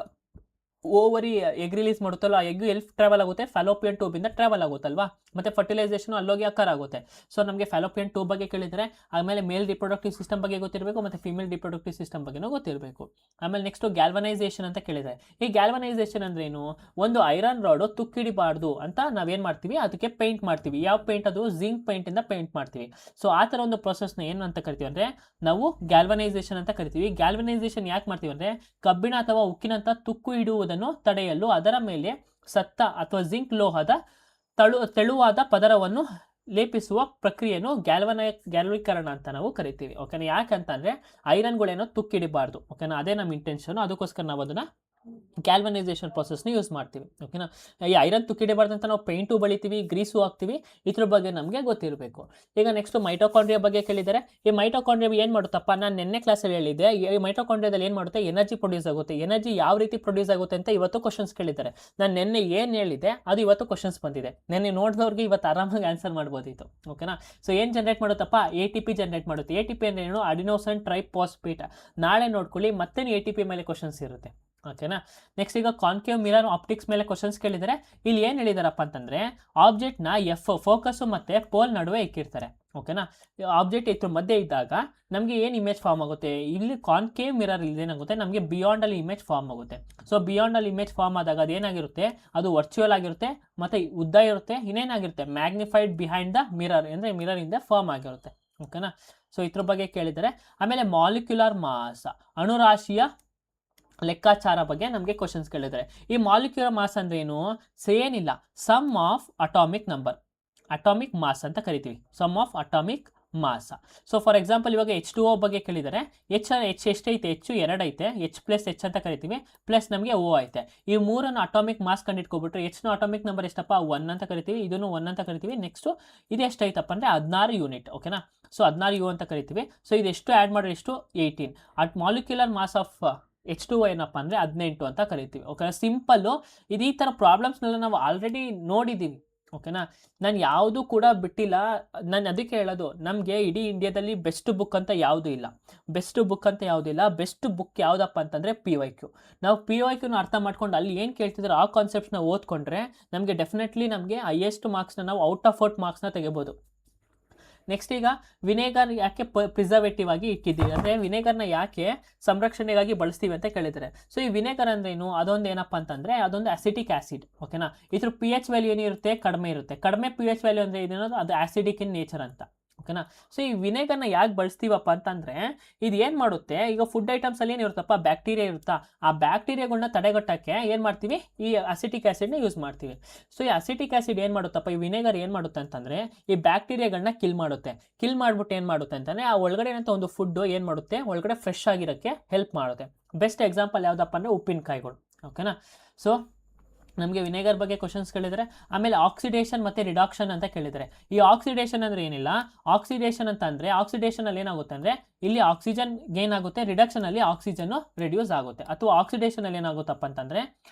ಓವರಿ ಎಗ್ ರಿಲೀಸ್ ಮಾಡುತ್ತಲ್ಲ, ಆ ಎಗ್ ಎಲ್ಲಿ ಟ್ರಾವೆಲ್ ಆಗುತ್ತೆ, ಫ್ಯಾಲೋಪಿಯನ್ ಟ್ಯೂಬಿಂದ ಟ್ರಾವೆಲ್ ಆಗುತ್ತಲ್ವಾ, ಮತ್ತು ಫರ್ಟಿಲೈಸೇಷನ್ ಅಲ್ಲೋಗಿ ಅಕ್ಕರ್ ಆಗುತ್ತೆ. ಸೊ ನಮಗೆ ಫ್ಯಾಲೋಪಿಯನ್ ಟ್ಯೂಬ್ ಬಗ್ಗೆ ಕೇಳಿದರೆ, ಆಮೇಲೆ ಮೇಲ್ ರಿಪ್ರೊಡಕ್ಟಿವ್ ಸಿಸ್ಟಮ್ ಬಗ್ಗೆ ಗೊತ್ತಿರಬೇಕು, ಮತ್ತು ಫಿಮೇಲ್ ರಿಪ್ರೊಡಕ್ಟಿವ್ ಸಿಸ್ಟಮ್ ಬಗ್ಗೆನೂ ಗೊತ್ತಿರಬೇಕು. ಆಮೇಲೆ ನೆಕ್ಸ್ಟು ಗ್ಯಾಲ್ವನೈಸೇಷನ್ ಅಂತ ಕೇಳಿದರೆ, ಈ ಗ್ಯಾಲ್ವನೈಸೇಷನ್ ಅಂದ್ರೇನು, ಒಂದು ಐರನ್ ರಾಡು ತುಕ್ಕಿಡಿಬಾರ್ದು ಅಂತ ನಾವೇನು ಮಾಡ್ತೀವಿ, ಅದಕ್ಕೆ ಪೇಂಟ್ ಮಾಡ್ತೀವಿ. ಯಾವ ಪೇಂಟ್ ಅದು, ಜಿಂಕ್ ಪೇಂಟಿಂದ ಪೇಂಟ್ ಮಾಡ್ತೀವಿ. ಸೊ ಆ ಥರ ಒಂದು ಪ್ರೊಸೆಸ್ನ ಏನು ಅಂತ ಕರಿತೀವಿ ಅಂದರೆ ನಾವು ಗ್ಯಾಲ್ವನೈಸೇಷನ್ ಅಂತ ಕರಿತೀವಿ. ಗ್ಯಾಲ್ವನೈಸೇಷನ್ ಯಾಕೆ ಮಾಡ್ತೀವಿ ಅಂದರೆ, ಕಬ್ಬಿಣ ಅಥವಾ ಉಕ್ಕಿನಂಥ ತುಕ್ಕು ಇಡುವುದನ್ನು ತಡೆಯಲು ಅದರ ಮೇಲೆ ಸತ್ತ ಅಥವಾ ಜಿಂಕ್ ಲೋಹದ ತೆಳುವಾದ ಪದರವನ್ನು ಲೇಪಿಸುವ ಪ್ರಕ್ರಿಯೆಯನ್ನು ಗ್ಯಾಲ್ವನೀಕರಣ ಅಂತ ನಾವು ಕರಿತೀವಿ. ಓಕೆನಾ, ಯಾಕಂತಂದರೆ ಐರನ್ಗಳೇನೋ ತುಕ್ಕಿಡಿಬಾರ್ದು. ಓಕೆನಾ, ಅದೇ ನಮ್ಮ ಇಂಟೆನ್ಷನು, ಅದಕ್ಕೋಸ್ಕರ ನಾವು ಅದನ್ನು ಗ್ಯಾಲ್ವನೈಸೇಷನ್ ಪ್ರೊಸೆಸ್ನ ಯೂಸ್ ಮಾಡ್ತೀವಿ. ಓಕೆನಾ, ಈ ಐರನ್ ತುಕ್ಕಿಡಿಬಾರ್ದು ಅಂತ ನಾವು ಪೇಂಟು ಬಳಿತೀವಿ, ಗ್ರೀಸು ಹಾಕ್ತೀವಿ, ಇದ್ರ ಬಗ್ಗೆ ನಮಗೆ ಗೊತ್ತಿರಬೇಕು. ಈಗ ನೆಕ್ಸ್ಟ್ ಮೈಟೋಕಾಂಡ್ರಿಯಾ ಬಗ್ಗೆ ಕೇಳಿದರೆ, ಈ ಮೈಟೋಕಾಂಡ್ರಿಯಾ ಏನು ಮಾಡುತ್ತಪ್ಪ, ನಾನು ನಿನ್ನೆ ಕ್ಲಾಸಲ್ಲಿ ಹೇಳಿದ್ದೆ, ಈ ಮೈಟೋಕಾಂಡ್ರಿಯಾದಲ್ಲಿ ಏನು ಮಾಡುತ್ತೆ, ಎನರ್ಜಿ ಪ್ರೊಡ್ಯೂಸ್ ಆಗುತ್ತೆ. ಎನರ್ಜಿ ಯಾವ ರೀತಿ ಪ್ರೊಡ್ಯೂಸ್ ಆಗುತ್ತೆ ಅಂತ ಇವತ್ತು ಕ್ವಶನ್ಸ್ ಕೇಳಿದ್ದಾರೆ. ನಾನು ನಿನ್ನೆ ಏನು ಹೇಳಿದೆ ಅದು ಇವತ್ತು ಕ್ವಶನ್ಸ್ ಬಂದಿದೆ. ನಿನ್ನೆ ನೋಡಿದವ್ರಿಗೆ ಇವತ್ತು ಆರಾಮಾಗಿ ಆನ್ಸರ್ ಮಾಡ್ಬೋದಿತ್ತು. ಓಕೆನಾ, ಸೊ ಏನು ಜನರೇಟ್ ಮಾಡುತ್ತಪ್ಪ, ATP ಜನರೇಟ್ ಮಾಡುತ್ತೆ. ATP ಅಂದ್ರೆ ಏನು, ಅಡಿನೋಸಿನ್ ಟ್ರೈಫಾಸ್ಫೇಟ್. ನಾಳೆ ನೋಡ್ಕೊಳ್ಳಿ, ಮತ್ತೆ ATP ಮೇಲೆ ಕ್ವಶನ್ಸ್ ಇರುತ್ತೆ. ಓಕೆನಾ, ನೆಕ್ಸ್ಟ್ ಈಗ ಕಾನ್ಕೇವ್ ಮಿರರ್ ಆಪ್ಟಿಕ್ಸ್ ಮೇಲೆ ಕ್ವಶನ್ಸ್ ಕೇಳಿದರೆ, ಇಲ್ಲಿ ಏನು ಹೇಳಿದಾರಪ್ಪ ಅಂತಂದರೆ, ಆಬ್ಜೆಕ್ಟ್ನ ಫೋಕಸ್ಸು ಮತ್ತು ಪೋಲ್ ನಡುವೆ ಇಕ್ಕಿರ್ತಾರೆ. ಓಕೆನಾ, ಆಬ್ಜೆಕ್ಟ್ ಇದ್ರ ಮಧ್ಯೆ ಇದ್ದಾಗ ನಮಗೆ ಏನು ಇಮೇಜ್ ಫಾರ್ಮ್ ಆಗುತ್ತೆ, ಇಲ್ಲಿ ಕಾನ್ಕೇವ್ ಮಿರರ್ ಇದೇನಾಗುತ್ತೆ, ನಮಗೆ ಬಿಯಾಂಡಲ್ಲಿ ಇಮೇಜ್ ಫಾರ್ಮ್ ಆಗುತ್ತೆ. ಸೊ ಬಿಯಾಂಡಲ್ಲಿ ಇಮೇಜ್ ಫಾರ್ಮ್ ಆದಾಗ ಅದೇನಾಗಿರುತ್ತೆ, ಅದು ವರ್ಚುವಲ್ ಆಗಿರುತ್ತೆ, ಮತ್ತು ಉದ್ದ ಇರುತ್ತೆ, ಇನ್ನೇನಾಗಿರುತ್ತೆ, ಮ್ಯಾಗ್ನಿಫೈಡ್ ಬಿಹೈಂಡ್ ದ ಮಿರರ್, ಅಂದರೆ ಮಿರರಿಂದ ಫಾರ್ಮ್ ಆಗಿರುತ್ತೆ. ಓಕೆನಾ, ಸೊ ಇದ್ರ ಬಗ್ಗೆ ಕೇಳಿದರೆ, ಆಮೇಲೆ ಮಾಲಿಕ್ಯುಲರ್ ಮಾಸ್, ಅಣುರಾಶಿಯ ಲೆಕ್ಕಾಚಾರ ಬಗ್ಗೆ ನಮಗೆ ಕ್ವಶನ್ಸ್ ಕೇಳಿದರೆ, ಈ ಮಾಲಿಕ್ಯುಲರ್ ಮಾಸ್ ಅಂದ್ರೆ ಏನು, ಏನಿಲ್ಲ, sum of atomic number, atomic mass ಅಂತ ಕರಿತೀವಿ, sum of atomic mass. So for example ಇವಾಗ H2O ಬಗ್ಗೆ ಕೇಳಿದರೆ, H ಎಷ್ಟೈತೆ, H 2 ಐತೆ, H+H ಅಂತ ಕರಿತೀವಿ, ಪ್ಲಸ್ ನಮಗೆ O ಐತೆ. ಈ ಮೂರನ್ನು ಅಟಾಮಿಕ್ ಮಾಸ್ ಕಂಡಿಟ್ಕೊಬಿಟ್ರೆ Hನ ಅಟಾಮಿಕ್ ನಂಬರ್ ಎಷ್ಟಪ್ಪ, 1 ಅಂತ ಕರಿತೀವಿ, ಇದನ್ನು 1 ಅಂತ ಕರಿತೀವಿ. ನೆಕ್ಸ್ಟು ಇದು ಎಷ್ಟೈತಪ್ಪ ಅಂದರೆ 16 ಯೂನಿಟ್. ಓಕೆನಾ, ಸೊ 16 U ಅಂತ ಕರಿತೀವಿ. ಸೊ ಇದು ಎಷ್ಟು ಆ್ಯಡ್ ಮಾಡಿದ್ರೆ ಎಷ್ಟು, 18. At molecular mass of H2O ಏನಪ್ಪ ಅಂದರೆ 18 ಅಂತ ಕರಿತೀವಿ. ಓಕೆನಾ, ಸಿಂಪಲ್ಲು. ಈ ಥರ ಪ್ರಾಬ್ಲಮ್ಸ್ನೆಲ್ಲ ನಾವು ಆಲ್ರೆಡಿ ನೋಡಿದ್ದೀವಿ. ಓಕೆನಾ, ನಾನು ಯಾವುದೂ ಕೂಡ ಬಿಟ್ಟಿಲ್ಲ. ನಾನು ಅದಕ್ಕೆ ಹೇಳೋದು, ನಮಗೆ ಇಡೀ ಇಂಡಿಯಾದಲ್ಲಿ ಬೆಸ್ಟ್ ಬುಕ್ ಅಂತ ಯಾವುದೂ ಇಲ್ಲ. ಬೆಸ್ಟ್ ಬುಕ್ ಯಾವುದಪ್ಪ ಅಂತಂದರೆ PYQ. ನಾವು PYQನ ಅರ್ಥ ಮಾಡ್ಕೊಂಡು ಅಲ್ಲಿ ಏನು ಕೇಳ್ತಿದ್ರು ಆ ಕಾನ್ಸೆಪ್ಟ್ಸ್ನ ಓದ್ಕೊಂಡ್ರೆ ನಮಗೆ ಡೆಫಿನೆಟ್ಲಿ ನಮಗೆ ಹೈಯೆಸ್ಟ್ ಮಾರ್ಕ್ಸ್ನ ನಾವು ಔಟ್ ಆಫ್ ಮಾರ್ಕ್ಸ್ನ ತೆಗಿಬೋದು. ನೆಕ್ಸ್ಟ್ ಈಗ ವಿನೇಗರ್ ಯಾಕೆ ಪ್ರಿಸರ್ವೇಟಿವ್ ಆಗಿ ಇಟ್ಟಿದ್ದೀವಿ ಅಂದರೆ, ವಿನೇಗರ್ನ ಯಾಕೆ ಸಂರಕ್ಷಣೆಗಾಗಿ ಬಳಸ್ತೀವಿ ಅಂತ ಕೇಳಿದರೆ, ಸೊ ಈ ವಿನೇಗರ್ ಅಂದ್ರೇನು, ಅದೊಂದು ಏನಪ್ಪ ಅಂತಂದರೆ ಅದೊಂದು ಅಸಿಟಿಕ್ ಆ್ಯಸಿಡ್. ಓಕೆನಾ, ಇದ್ರ pH ವ್ಯಾಲ್ಯೂ ಏನಿರುತ್ತೆ, ಕಡಿಮೆ ಇರುತ್ತೆ. ಕಡಿಮೆ pH ವ್ಯಾಲ್ಯೂ ಅಂದರೆ ಇದೇನೋದು ಅದು ಆ್ಯಸಿಡಿಕ್ ಇನ್ ನೇಚರ್ ಅಂತ. ಓಕೆನಾ, ಸೊ ಈ ವಿನೇಗರ್ನ ಯಾಕೆ ಬಳಸ್ತೀವಪ್ಪ ಅಂತಂದರೆ, ಇದು ಏನು ಮಾಡುತ್ತೆ, ಈಗ ಫುಡ್ ಐಟಮ್ಸಲ್ಲಿ ಏನಿರುತ್ತಪ್ಪ, ಬ್ಯಾಕ್ಟೀರಿಯಾ ಇರುತ್ತಾ, ಆ ಬ್ಯಾಕ್ಟೀರಿಯಾಗಳನ್ನ ತಡೆಗಟ್ಟಕ್ಕೆ ಏನು ಮಾಡ್ತೀವಿ, ಈ ಅಸಿಟಿಕ್ ಆ್ಯಸಿಡ್ನ ಯೂಸ್ ಮಾಡ್ತೀವಿ. ಸೊ ಈ ಅಸಿಟಿಕ್ ಆ್ಯಸಿಡ್ ಏನು ಮಾಡುತ್ತಪ್ಪ, ಈ ವಿನೇಗರ್ ಏನು ಮಾಡುತ್ತೆ ಅಂತಂದರೆ ಈ ಬ್ಯಾಕ್ಟೀರಿಯಾಗಳನ್ನ ಕಿಲ್ ಮಾಡಿಬಿಟ್ಟು ಏನು ಮಾಡುತ್ತೆ ಅಂತಂದರೆ, ಆ ಒಳಗಡೆ ಏನಂತ ಒಂದು ಫುಡ್ಡು ಏನು ಮಾಡುತ್ತೆ, ಒಳಗಡೆ ಫ್ರೆಶ್ ಆಗಿರೋಕ್ಕೆ ಹೆಲ್ಪ್ ಮಾಡುತ್ತೆ. ಬೆಸ್ಟ್ ಎಕ್ಸಾಂಪಲ್ ಯಾವುದಪ್ಪ ಅಂದರೆ ಉಪ್ಪಿನಕಾಯಿಗಳು. ಓಕೆನಾ, ಸೊ ನಮಗೆ ವಿನೇಗರ್ ಬಗ್ಗೆ ಕ್ವಶನ್ಸ್ ಕೇಳಿದರೆ, ಆಮೇಲೆ ಆಕ್ಸಿಡೇಷನ್ ಮತ್ತು ರಿಡಕ್ಷನ್ ಅಂತ ಕೇಳಿದರೆ, ಈ ಆಕ್ಸಿಡೇಷನ್ ಅಂದರೆ ಏನಿಲ್ಲ, ಆಕ್ಸಿಡೇಷನ್ ಅಂತ ಅಂದರೆ ಆಕ್ಸಿಡೇಷನಲ್ಲಿ ಏನಾಗುತ್ತೆ ಅಂದರೆ ಇಲ್ಲಿ ಆಕ್ಸಿಜನ್ ಗೇನ್ ಆಗುತ್ತೆ, ರಿಡಕ್ಷನಲ್ಲಿ ಆಕ್ಸಿಜನ್ನು ರಿಡ್ಯೂಸ್ ಆಗುತ್ತೆ. ಅಥವಾ ಆಕ್ಸಿಡೇಷನಲ್ಲಿ ಏನಾಗುತ್ತಪ್ಪ ಅಂತಂದರೆ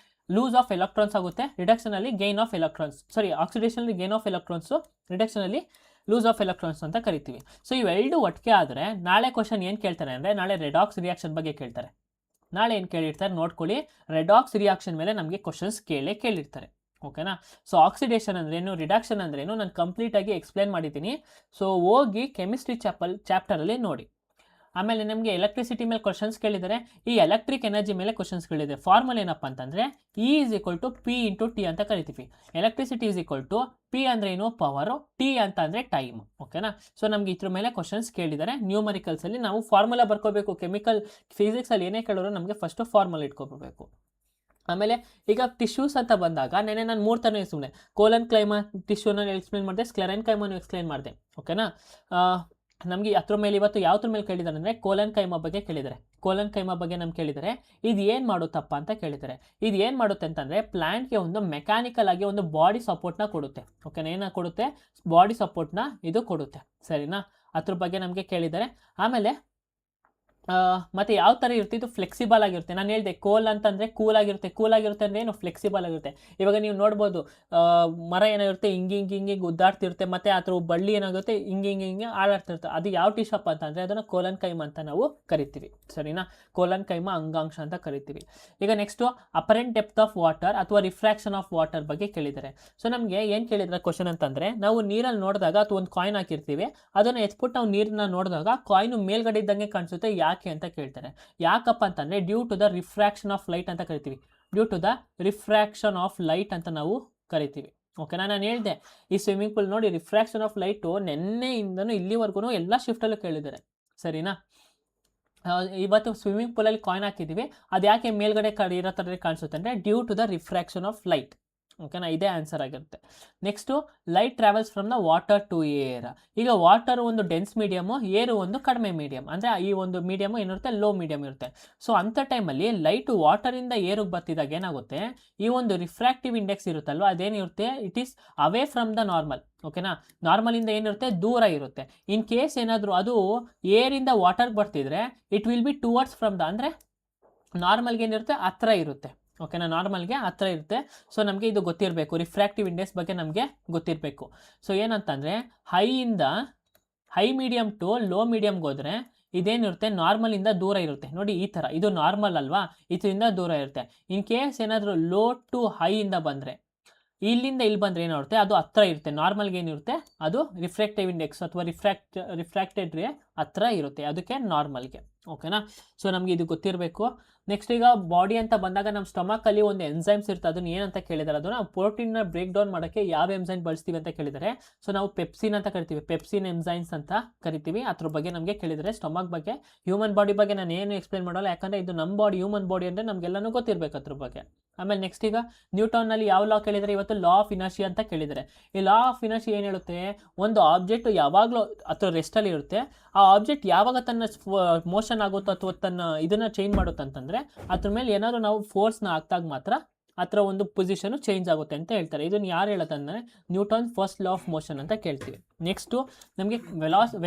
ಲೂಸ್ ಆಫ್ ಎಲೆಕ್ಟ್ರಾನ್ಸ್ ಆಗುತ್ತೆ, ರಿಡಕ್ಷನಲ್ಲಿ ಗೇನ್ ಆಫ್ ಎಲೆಕ್ಟ್ರಾನ್ಸ್, ಆಕ್ಸಿಡೇಷನಲ್ಲಿ ಗೇನ್ ಆಫ್ ಎಲೆಕ್ಟ್ರಾನ್ಸು, ರಿಡಕ್ಷನಲ್ಲಿ ಲೂಸ್ ಆಫ್ ಎಲೆಕ್ಟ್ರಾನ್ಸ್ ಅಂತ ಕರಿತೀವಿ. ಸೊ ಇವೆರಡು ಒಟ್ಟಿಗೆ ಆದರೆ ನಾಳೆ ಕ್ವಶನ್ ಏನು ಕೇಳ್ತಾರೆ ಅಂದರೆ, ನಾಳೆ ರೆಡಾಕ್ಸ್ ರಿಯಾಕ್ಷನ್ ಬಗ್ಗೆ ಕೇಳ್ತಾರೆ. ನಾಳೆ ಏನು ಕೇಳಿರ್ತಾರೆ ನೋಡ್ಕೊಳ್ಳಿ, ರೆಡಾಕ್ಸ್ ರಿಯಾಕ್ಷನ್ ಮೇಲೆ ನಮಗೆ ಕ್ವಶನ್ಸ್ ಕೇಳಿರ್ತಾರೆ. ಓಕೆನಾ, ಸೊ ಆಕ್ಸಿಡೇಷನ್ ಅಂದ್ರೇನು, ರಿಡಕ್ಷನ್ ಅಂದ್ರೇನು ನಾನು ಕಂಪ್ಲೀಟಾಗಿ ಎಕ್ಸ್ಪ್ಲೇನ್ ಮಾಡಿದ್ದೀನಿ. ಸೊ ಹೋಗಿ ಕೆಮಿಸ್ಟ್ರಿ ಚಾಪ್ಟರಲ್ಲಿ ನೋಡಿ. ಆಮೇಲೆ ನಮಗೆ ಎಲೆಕ್ಟ್ರಿಸಿಟಿ ಮೇಲೆ ಕ್ವಶನ್ಸ್ ಕೇಳಿದರೆ, ಈ ಎಲೆಕ್ಟ್ರಿಕ್ ಎನರ್ಜಿ ಮೇಲೆ ಕ್ವಶನ್ಸ್ ಕೇಳಿದೆ. ಫಾರ್ಮುಲಾ ಏನಪ್ಪ ಅಂತಂದರೆ E = P × T ಅಂತ ಕರಿತೀವಿ. ಎಲೆಕ್ಟ್ರಿಸಿಟಿ P ಅಂದರೆ ಏನು, ಪವರು, T ಅಂತ ಅಂದರೆ ಟೈಮ್. ಓಕೆನಾ, ಸೊ ನಮಗೆ ಇದ್ರ ಮೇಲೆ ಕ್ವಶನ್ಸ್ ಕೇಳಿದ್ದಾರೆ. ನ್ಯೂಮರಿಕಲ್ಸಲ್ಲಿ ನಾವು ಫಾರ್ಮುಲಾ ಬರ್ಕೋಬೇಕು. ಫಿಸಿಕ್ಸಲ್ಲಿ ಏನೇ ಕೇಳೋರು ನಮಗೆ ಫಸ್ಟು ಫಾರ್ಮುಲಾ ಇಟ್ಕೋಬೇಕು. ಆಮೇಲೆ ಈಗ ಟಿಶ್ಯೂಸ್ ಅಂತ ಬಂದಾಗ ನೆನೆ ನಾನು 3 ಥರ ಸುಮ್ಮನೆ ಕೋಲನ್ ಕ್ಲೈಮಾ ಟಿಶ್ಯೂನ ಎಕ್ಸ್ಪ್ಲೇನ್ ಮಾಡಿದೆ, ಸ್ಕ್ಲೆರನ್ ಕೈಮಾನು ಎಕ್ಸ್ಪ್ಲೇನ್ ಮಾಡಿದೆ. ಓಕೆನಾ, ನಮಗೆ ಅದ್ರ ಮೇಲೆ ಇವತ್ತು ಯಾವ್ದ್ರ ಮೇಲೆ ಕೇಳಿದ್ದಾರೆ ಅಂದರೆ ಕೋಲನ್ ಕೈಮಾ ಬಗ್ಗೆ ಕೇಳಿದ್ದಾರೆ. ಕೋಲನ್ ಕೈಮಾ ಬಗ್ಗೆ ನಮ್ಗೆ ಕೇಳಿದರೆ ಇದು ಏನು ಮಾಡುತ್ತಪ್ಪ ಅಂತ ಕೇಳಿದ್ದಾರೆ. ಇದು ಏನು ಮಾಡುತ್ತೆ ಅಂತಂದರೆ ಪ್ಲ್ಯಾಂಟ್ಗೆ ಒಂದು ಮೆಕ್ಯಾನಿಕಲ್ ಆಗಿ ಒಂದು ಬಾಡಿ ಸಪೋರ್ಟ್ನ ಕೊಡುತ್ತೆ. ಓಕೆನಾ, ಏನ ಕೊಡುತ್ತೆ, ಬಾಡಿ ಸಪೋರ್ಟ್ನ ಇದು ಕೊಡುತ್ತೆ. ಸರಿನಾ, ಅದ್ರ ಬಗ್ಗೆ ನಮಗೆ ಕೇಳಿದ್ದಾರೆ. ಆಮೇಲೆ ಮತ್ತು ಯಾವ ಥರ ಇರುತ್ತೆ, ಇದು ಫ್ಲೆಕ್ಸಿಬಲ್ ಆಗಿರುತ್ತೆ. ನಾನು ಹೇಳಿದೆ ಕೋಲ್ ಅಂತಂದರೆ ಕೂಲ್ ಆಗಿರುತ್ತೆ ಅಂದರೆ ಏನು ಫ್ಲೆಕ್ಸಿಬಲ್ ಆಗಿರುತ್ತೆ. ಇವಾಗ ನೀವು ನೋಡ್ಬೋದು ಮರ ಏನಾಗಿರುತ್ತೆ ಹಿಂಗೆ ಉದ್ದಾಡ್ತಿರುತ್ತೆ, ಮತ್ತು ಅದ್ರ ಬಳ್ಳಿ ಏನಾಗುತ್ತೆ ಹಿಂಗೆ ಆಡಾಡ್ತಿರುತ್ತೆ. ಅದು ಯಾವ ಟಿಶಪ್ ಅಂತಂದರೆ ಅದನ್ನು ಕೋಲನ್ ಕೈಮ ಅಂತ ನಾವು ಕರಿತೀವಿ, ಸರಿನಾ. ಕೋಲನ್ ಕೈಮ ಅಂಗಾಂಶ ಅಂತ ಕರಿತೀವಿ. ಈಗ next apparent depth of water ಅಥವಾ ರಿಫ್ರಾಕ್ಷನ್ ಆಫ್ ವಾಟರ್ ಬಗ್ಗೆ ಕೇಳಿದ್ದಾರೆ. ಸೊ ನಮಗೆ ಏನು ಕೇಳಿದ್ರೆ ಕ್ವಶನ್ ಅಂತಂದರೆ, ನಾವು ನೀರಲ್ಲಿ ನೋಡಿದಾಗ ಅಥವಾ ಒಂದು ಕಾಯಿನ್ ಹಾಕಿರ್ತೀವಿ, ಅದನ್ನು ಎತ್ಬಿಟ್ಟು ನಾವು ನೀರನ್ನ ನೋಡಿದಾಗ ಕಾಯಿನು ಮೇಲ್ಗಡೆ ಇದ್ದಂಗೆ ಕಾಣಿಸುತ್ತೆ, ಯಾಕೆ ಅಂತ ಕೇಳ್ತಾರೆ. ಯಾಕಪ್ಪ ಅಂತಂದರೆ due to the refraction of light ಅಂತ ಕರಿತೀವಿ. Due to the refraction of light ಅಂತ ನಾವು ಕರಿತೀವಿ. ಓಕೆನಾ. ನಾನು ಹೇಳಿದೆ ಈ ಸ್ವಿಮ್ಮಿಂಗ್ ಪೂಲ್ ನೋಡಿ ರಿಫ್ರಾಕ್ಷನ್ ಆಫ್ ಲೈಟು ನೆನ್ನೆಯಿಂದನೂ ಇಲ್ಲಿವರೆಗೂ ಎಲ್ಲ ಶಿಫ್ಟಲ್ಲೂ ಕೇಳಿದ್ದಾರೆ, ಸರಿನಾ. ಇವತ್ತು ಸ್ವಿಮ್ಮಿಂಗ್ ಪೂಲಲ್ಲಿ ಕಾಯಿನ್ ಹಾಕಿದ್ದೀವಿ, ಅದು ಯಾಕೆ ಮೇಲ್ಗಡೆ ಇರೋ ಥರ ಕಾಣಿಸುತ್ತೆ ಅಂದರೆ due to the refraction of light. ಓಕೆನಾ, ಇದೇ ಆನ್ಸರ್ ಆಗಿರುತ್ತೆ. Next light travels from the water to air. ಈಗ ವಾಟರ್ ಒಂದು ಡೆನ್ಸ್ ಮೀಡಿಯಮು, ಏರು ಒಂದು ಕಡಿಮೆ ಮೀಡಿಯಮ್, ಅಂದರೆ ಈ ಒಂದು ಮೀಡಿಯಮು ಏನಿರುತ್ತೆ ಲೋ ಮೀಡಿಯಮ್ ಇರುತ್ತೆ. ಸೊ ಅಂಥ ಟೈಮಲ್ಲಿ ಲೈಟು ವಾಟರಿಂದ ಏರಿಗೆ ಬರ್ತಿದ್ದಾಗ ಏನಾಗುತ್ತೆ, ಈ ಒಂದು ರಿಫ್ರಾಕ್ಟಿವ್ ಇಂಡೆಕ್ಸ್ ಇರುತ್ತಲ್ವ ಅದೇನಿರುತ್ತೆ, it is away from the normal. ಓಕೆನಾ, ನಾರ್ಮಲಿಂದ ಏನಿರುತ್ತೆ ದೂರ ಇರುತ್ತೆ. ಇನ್ ಕೇಸ್ ಏನಾದರೂ ಅದು ಏರಿಂದ ವಾಟರ್ಗೆ ಬರ್ತಿದ್ರೆ it will be towards from the, ಅಂದರೆ ನಾರ್ಮಲ್ಗೆ ಏನಿರುತ್ತೆ ಹತ್ರ ಇರುತ್ತೆ. ಓಕೆನಾ, ನಾರ್ಮಲ್ಗೆ ಹತ್ರ ಇರುತ್ತೆ. ಸೊ ನಮಗೆ ಇದು ಗೊತ್ತಿರಬೇಕು, ರಿಫ್ರಾಕ್ಟಿವ್ ಇಂಡೆಕ್ಸ್ ಬಗ್ಗೆ ನಮಗೆ ಗೊತ್ತಿರಬೇಕು. ಸೊ ಏನಂತಂದರೆ ಹೈ ಮೀಡಿಯಮ್ ಟು ಲೋ ಮೀಡಿಯಮ್ಗೆ ಹೋದರೆ ಇದೇನಿರುತ್ತೆ ನಾರ್ಮಲಿಂದ ದೂರ ಇರುತ್ತೆ. ನೋಡಿ ಈ ಥರ, ಇದು ನಾರ್ಮಲ್ ಅಲ್ವಾ, ಇದರಿಂದ ದೂರ ಇರುತ್ತೆ. ಇನ್ ಕೇಸ್ ಏನಾದರೂ ಲೋ ಟು ಹೈಯಿಂದ ಬಂದರೆ, ಇಲ್ಲಿಂದ ಇಲ್ಲಿ ಬಂದರೆ ಏನಾಗುತ್ತೆ ಅದು ಹತ್ರ ಇರುತ್ತೆ. ನಾರ್ಮಲ್ಗೆ ಏನಿರುತ್ತೆ ಅದು ರಿಫ್ರಾಕ್ಟಿವ್ ಇಂಡೆಕ್ಸ್ ಅಥವಾ ರಿಫ್ರಾಕ್ಟೆಡ್ ರೇ ಹತ್ರ ಇರುತ್ತೆ, ಅದಕ್ಕೆ ನಾರ್ಮಲ್ಗೆ. ಓಕೆನಾ, ಸೊ ನಮಗೆ ಇದು ಗೊತ್ತಿರಬೇಕು. ನೆಕ್ಸ್ಟ್ ಈಗ ಬಾಡಿ ಅಂತ ಬಂದಾಗ ನಮ್ಮ ಸ್ಟಮಕಲ್ಲಿ ಒಂದು ಎನ್ಸೈಮ್ಸ್ ಇರುತ್ತೆ, ಅದನ್ನು ಏನಂತ ಕೇಳಿದ್ದಾರೆ, ಅದನ್ನು ಪ್ರೋಟೀನ್ನ ಬ್ರೇಕ್ ಡೌನ್ ಮಾಡೋಕ್ಕೆ ಯಾವ ಎನ್ಸೈಮ್ ಬಳಸ್ತೀವಿ ಅಂತ ಕೇಳಿದ್ದಾರೆ. ಸೊ ನಾವು ಪೆಪ್ಸಿನ್ ಅಂತ ಕರಿತೀವಿ, ಪೆಪ್ಸಿನ್ ಎನ್ಸೈಮ್ಸ್ ಅಂತ ಕರಿತೀವಿ. ಅದ್ರ ಬಗ್ಗೆ ನಮಗೆ ಕೇಳಿದರೆ. ಸ್ಟಮಕ್ ಬಗ್ಗೆ, ಹ್ಯೂಮನ್ ಬಾಡಿ ಬಗ್ಗೆ ನಾನು ಏನು ಎಕ್ಸ್ಪ್ಲೇನ್ ಮಾಡೋಲ್ಲ, ಯಾಕಂದರೆ ಇದು ನಮ್ಮ ಬಾಡಿ, ಹ್ಯೂಮನ್ ಬಾಡಿ ಅಂದರೆ ನಮಗೆಲ್ಲನೂ ಗೊತ್ತಿರಬೇಕು ಅದ್ರ ಬಗ್ಗೆ. ಆಮೇಲೆ ನೆಕ್ಸ್ಟ್ ಈಗ ನ್ಯೂಟನ್ನಲ್ಲಿ ಯಾವ ಲಾ ಕೇಳಿದರೆ, ಇವತ್ತು ಲಾ ಆಫ್ ಇನರ್ಷಿಯಾ ಅಂತ ಕೇಳಿದ್ದಾರೆ. ಈ ಲಾ ಆಫ್ ಇನರ್ಷಿಯಾ ಏನು ಹೇಳುತ್ತೆ, ಒಂದು ಆಬ್ಜೆಕ್ಟ್ ಯಾವಾಗಲೂ ಅಥವಾ ರೆಸ್ಟಲ್ಲಿ ಇರುತ್ತೆ, ಆ ಆಬ್ಜೆಕ್ಟ್ ಯಾವಾಗ ತನ್ನ ಮೋಷನ್ ಆಗುತ್ತೋ ಅಥವಾ ತನ್ನ ಇದನ್ನು ಚೇಂಜ್ ಮಾಡುತ್ತೆ ಅಂತಂದರೆ ಅದ್ರ ಮೇಲೆ ಏನಾದರೂ ನಾವು ಫೋರ್ಸ್ನ ಹಾಕ್ದಾಗ ಮಾತ್ರ ಆ ಥರ ಒಂದು ಪೊಸಿಷನು ಚೇಂಜ್ ಆಗುತ್ತೆ ಅಂತ ಹೇಳ್ತಾರೆ. ಇದನ್ನು ಯಾರು ಹೇಳುತ್ತಂದರೆ Newton first law of motion ಅಂತ ಕೇಳ್ತೀವಿ. ನೆಕ್ಸ್ಟು ನಮಗೆ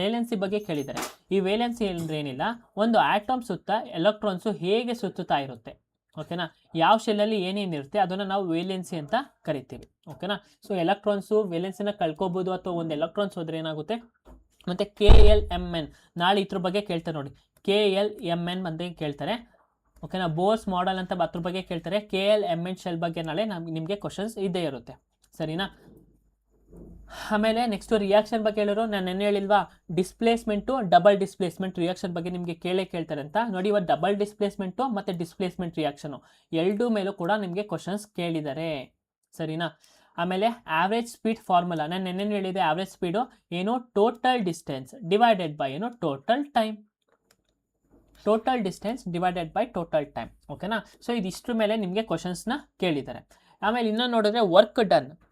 ವೇಲೆನ್ಸಿ ಬಗ್ಗೆ ಕೇಳಿದ್ದಾರೆ. ಈ ವೇಲೆನ್ಸಿ ಅಂದರೆ ಏನಿಲ್ಲ, ಒಂದು ಆಟಮ್ ಸುತ್ತ ಎಲೆಕ್ಟ್ರಾನ್ಸು ಹೇಗೆ ಸುತ್ತುತ್ತಾ ಇರುತ್ತೆ. ಓಕೆನಾ, ಯಾವ ಶೆಲ್ಲಲ್ಲಿ ಏನೇನಿರುತ್ತೆ ಅದನ್ನು ನಾವು ವೇಲೆನ್ಸಿ ಅಂತ ಕರಿತೀವಿ. ಓಕೆನಾ, ಸೊ ಎಲೆಕ್ಟ್ರಾನ್ಸು ವೇಲೆನ್ಸಿನ ಕಳ್ಕೊಬೋದು ಅಥವಾ ಒಂದು ಎಲೆಕ್ಟ್ರಾನ್ಸ್ ಹೋದರೆ ಏನಾಗುತ್ತೆ. ಮತ್ತು KLMN ನಾಳೆ ಇದ್ರ ಬಗ್ಗೆ ಕೇಳ್ತಾರೆ ನೋಡಿ, KLMN ಅಂತ ಕೇಳ್ತಾರೆ. ಓಕೆನಾ, ಬೋರ್ಸ್ ಮಾಡೆಲ್ ಅಂತ ಅದ್ರ ಬಗ್ಗೆ ಕೇಳ್ತಾರೆ. KLMN ಶೆಲ್ ಬಗ್ಗೆ ನಾಳೆ ನಿಮಗೆ ಕ್ವಶನ್ಸ್ ಇದ್ದೇ ಇರುತ್ತೆ, ಸರಿನಾ. ಆಮೇಲೆ ನೆಕ್ಸ್ಟು ರಿಯಾಕ್ಷನ್ ಬಗ್ಗೆ ಹೇಳಿದ್ರು. ನಾನು ನೆನ್ನೆ ಹೇಳಿಲ್ವಾ, ಡಿಸ್ಪ್ಲೇಸ್ಮೆಂಟು ಡಬಲ್ ಡಿಸ್ಪ್ಲೇಸ್ಮೆಂಟ್ ರಿಯಾಕ್ಷನ್ ಬಗ್ಗೆ ನಿಮಗೆ ಕೇಳ್ತಾರೆ ಅಂತ. ನೋಡಿ, ಇವತ್ತು ಡಬಲ್ ಡಿಸ್ಪ್ಲೇಸ್ಮೆಂಟು ಮತ್ತು ಡಿಸ್ಪ್ಲೇಸ್ಮೆಂಟ್ ರಿಯಾಕ್ಷನು ಎರಡೂ ಮೇಲೂ ಕೂಡ ನಿಮಗೆ ಕ್ವಶನ್ಸ್ ಕೇಳಿದ್ದಾರೆ, ಸರಿನಾ. ಆಮೇಲೆ ಆವ್ರೇಜ್ ಸ್ಪೀಡ್ ಫಾರ್ಮುಲಾ ನಾನು ನೆನ್ನೆ ಹೇಳಿದೆ. ಆವ್ರೇಜ್ ಸ್ಪೀಡು ಏನು, ಟೋಟಲ್ ಡಿಸ್ಟೆನ್ಸ್ ಡಿವೈಡೆಡ್ ಬೈ ಏನು, total time. Total distance divided by total time. ಓಕೆನಾ, ಸೊ ಇದಿಷ್ಟ್ರ ಮೇಲೆ ನಿಮಗೆ ಕ್ವಶನ್ಸ್ನ ಕೇಳಿದ್ದಾರೆ. ಆಮೇಲೆ ಇನ್ನೂ ನೋಡಿದ್ರೆ